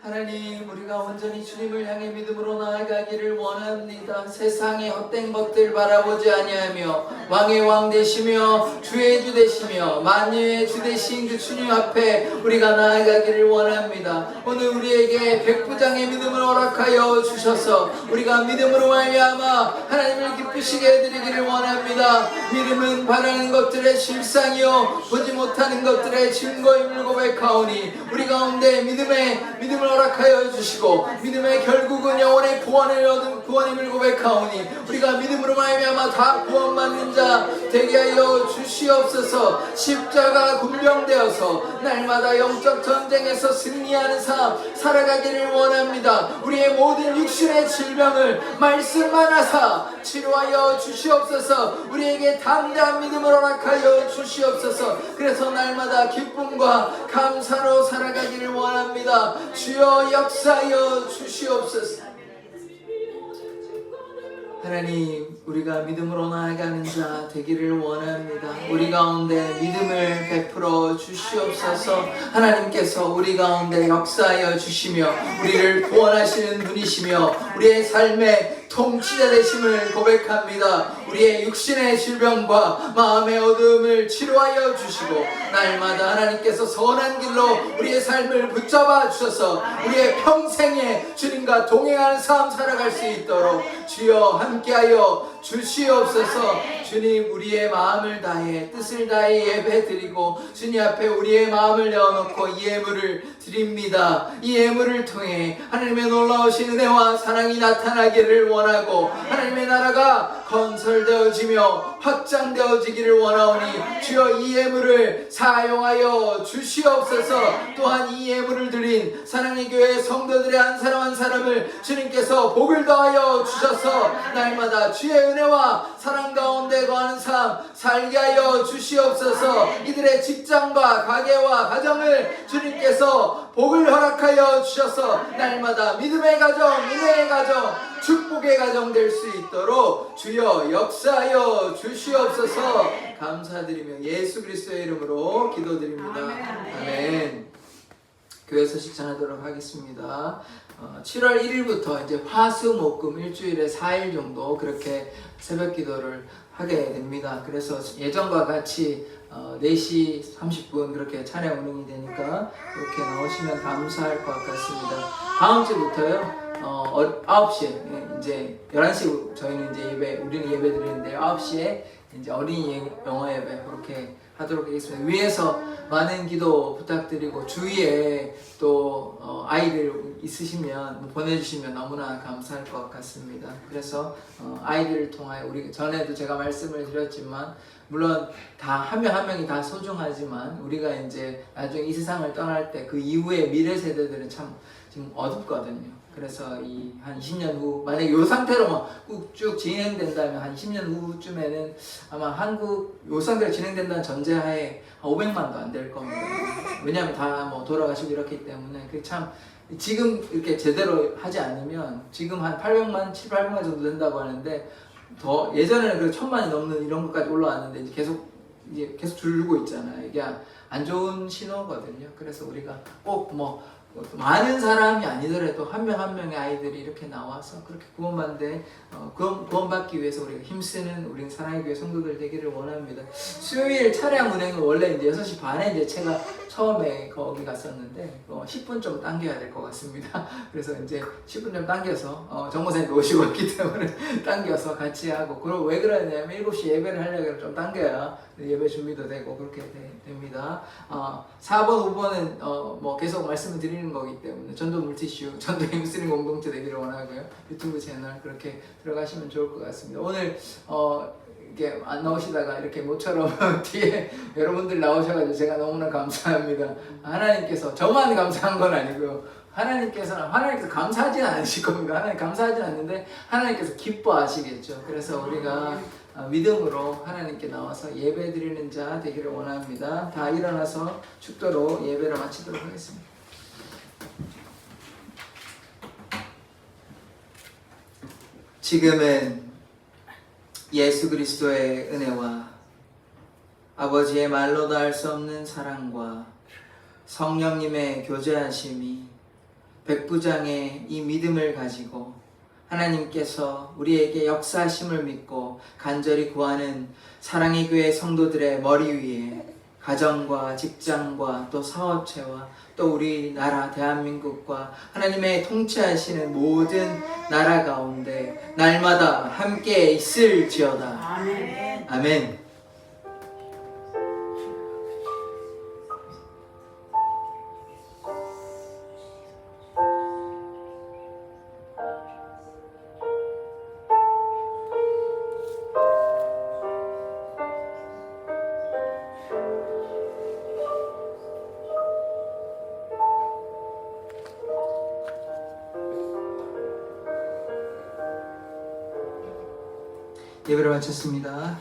Speaker 2: 하나님, 우리가 온전히 주님을 향해 믿음으로 나아가기를 원합니다. 세상의 헛된 것들 바라보지 아니하며 왕의 왕 되시며 주의 주 되시며 만유의 주 되신 그 주님 앞에 우리가 나아가기를 원합니다. 오늘 우리에게 백부장의 믿음을 허락하여 주셔서 우리가 믿음으로 말미암아 하나님을 기쁘시게 해드리기를 원합니다. 믿음은 바라는 것들의 실상이요 보지 못하는 것들의 증거임을 고백하오니 우리 가운데 믿음을 허락하여 주시고 믿음의 결국은 영혼의 구원을 얻은 구원임을 고백하오니 우리가 믿음으로 말미암아 다 구원받는 자 되게 하여 주시옵소서. 십자가 군병되어서 날마다 영적 전쟁에서 승리하는 삶 살아가기를 원합니다. 우리의 모든 육신의 질병을 말씀만 하사 치료하여 주시옵소서. 우리에게 담대한 믿음을 허락하여 주시옵소서. 그래서 날마다 기쁨과 감사로 살아가기를 원합니다. 주여 역사하여 주시옵소서. 하나님, 우리가 믿음으로 나아가는 자 되기를 원합니다. 우리 가운데 믿음을 베풀어 주시옵소서. 하나님께서 우리 가운데 역사하여 주시며 우리를 구원하시는 분이시며 우리의 삶의 통치자 되심을 고백합니다. 우리의 육신의 질병과 마음의 어두움을 치료하여 주시고 날마다 하나님께서 선한 길로 우리의 삶을 붙잡아 주셔서 우리의 평생에 주님과 동행하는 삶 살아갈 수 있도록 주여 함께하여 주시옵소서. 주님, 우리의 마음을 다해 뜻을 다해 예배 드리고 주님 앞에 우리의 마음을 내어놓고 이 예물을 드립니다. 이 예물을 통해 하나님의 놀라우신 은혜와 사랑이 나타나기를 원하고 하나님의 나라가 건설되어지며 확장되어지기를 원하오니 주여 이 예물을 사용하여 주시옵소서. 또한 이 예물을 드린 사랑의 교회 성도들의 한 사람 한 사람을 주님께서 복을 더하여 주셔서 날마다 주의 은혜와 사랑 가운데 거하는 삶 살게 하여 주시옵소서. 이들의 직장과 가게와 가정을 주님께서 복을 허락하여 주셔서 날마다 믿음의 가정, 은혜의 가정, 축복의 가정 될 수 있도록 주여 역사하여 주시옵소서. 감사드리며 예수 그리스도의 이름으로 기도드립니다. 아멘. 교회에서 실천하도록 하겠습니다. 7월 1일부터 이제 화수목금 일주일에 4일 정도 그렇게 새벽 기도를 하게 됩니다. 그래서 예전과 같이 4시 30분 그렇게 찬양 운영이 되니까 이렇게 나오시면 감사할 것 같습니다. 다음 주부터요 9시에 이제 11시 저희는 이제 우리는 예배 드리는데 9시에 이제 어린이 영어 예배 그렇게 하도록 하겠습니다. 위에서 많은 기도 부탁드리고 주위에 또 아이들 있으시면 보내주시면 너무나 감사할 것 같습니다. 그래서 아이들을 통하여 우리 전에도 제가 말씀을 드렸지만 물론 다 한 명 한 명이 다 소중하지만 우리가 이제 나중에 이 세상을 떠날 때 그 이후의 미래 세대들은 참 지금 어둡거든요. 그래서 이 한 20년 후 만약에 이 상태로 쭉 진행된다면 한 10년 후쯤에는 아마 한국 이 상태로 진행된다는 전제하에 한 500만도 안 될 겁니다. 왜냐하면 다 뭐 돌아가시고 이렇기 때문에 그 참 지금 이렇게 제대로 하지 않으면 지금 한 800만, 800만 정도 된다고 하는데 더 예전에는 그 1000만이 넘는 이런 것까지 올라왔는데 이제 계속 줄고 있잖아요. 이게 안 좋은 신호거든요. 그래서 우리가 꼭 뭐 많은 사람이 아니더라도 한 명 한 명의 아이들이 이렇게 나와서 그렇게 구원받는데 구원받기 위해서 우리가 힘쓰는 우리 사랑의 교회 성도들 되기를 원합니다. 수요일 차량 운행은 원래 이제 6시 반에 이제 제가 처음에 거기 갔었는데 10분 좀 당겨야 될 것 같습니다. 그래서 이제 10분 좀 당겨서 정모사님도 오시고 있기 때문에 당겨서 같이 하고 그리고 왜 그러냐면 7시 예배를 하려고 좀 당겨야 예배 준비도 되고 그렇게 됩니다. 4번, 5번은 뭐 계속 말씀을 드리는 거기 때문에 전도 물티슈, 전도 힘쓰는 공동체 되기를 원하고요. 유튜브 채널 그렇게 들어가시면 좋을 것 같습니다. 오늘 이렇게 안 나오시다가 이렇게 모처럼 뒤에 여러분들 나오셔가지고 제가 너무나 감사합니다. 하나님께서 저만 감사한 건 아니고요. 하나님께서 감사하진 않으실 겁니다. 하나님 감사하진 않는데 하나님께서 기뻐하시겠죠. 그래서 우리가 믿음으로 하나님께 나와서 예배 드리는 자 되기를 원합니다. 다 일어나서 축도로 예배를 마치도록 하겠습니다. 지금은 예수 그리스도의 은혜와 아버지의 말로도 할 수 없는 사랑과 성령님의 교제하심이 백부장의 이 믿음을 가지고 하나님께서 우리에게 역사하심을 믿고 간절히 구하는 사랑의 교회 성도들의 머리 위에 가정과 직장과 또 사업체와 또 우리나라 대한민국과 하나님의 통치하시는 모든 나라 가운데 날마다 함께 있을지어다.
Speaker 1: 아멘.
Speaker 2: 아멘. 예배를 마쳤습니다.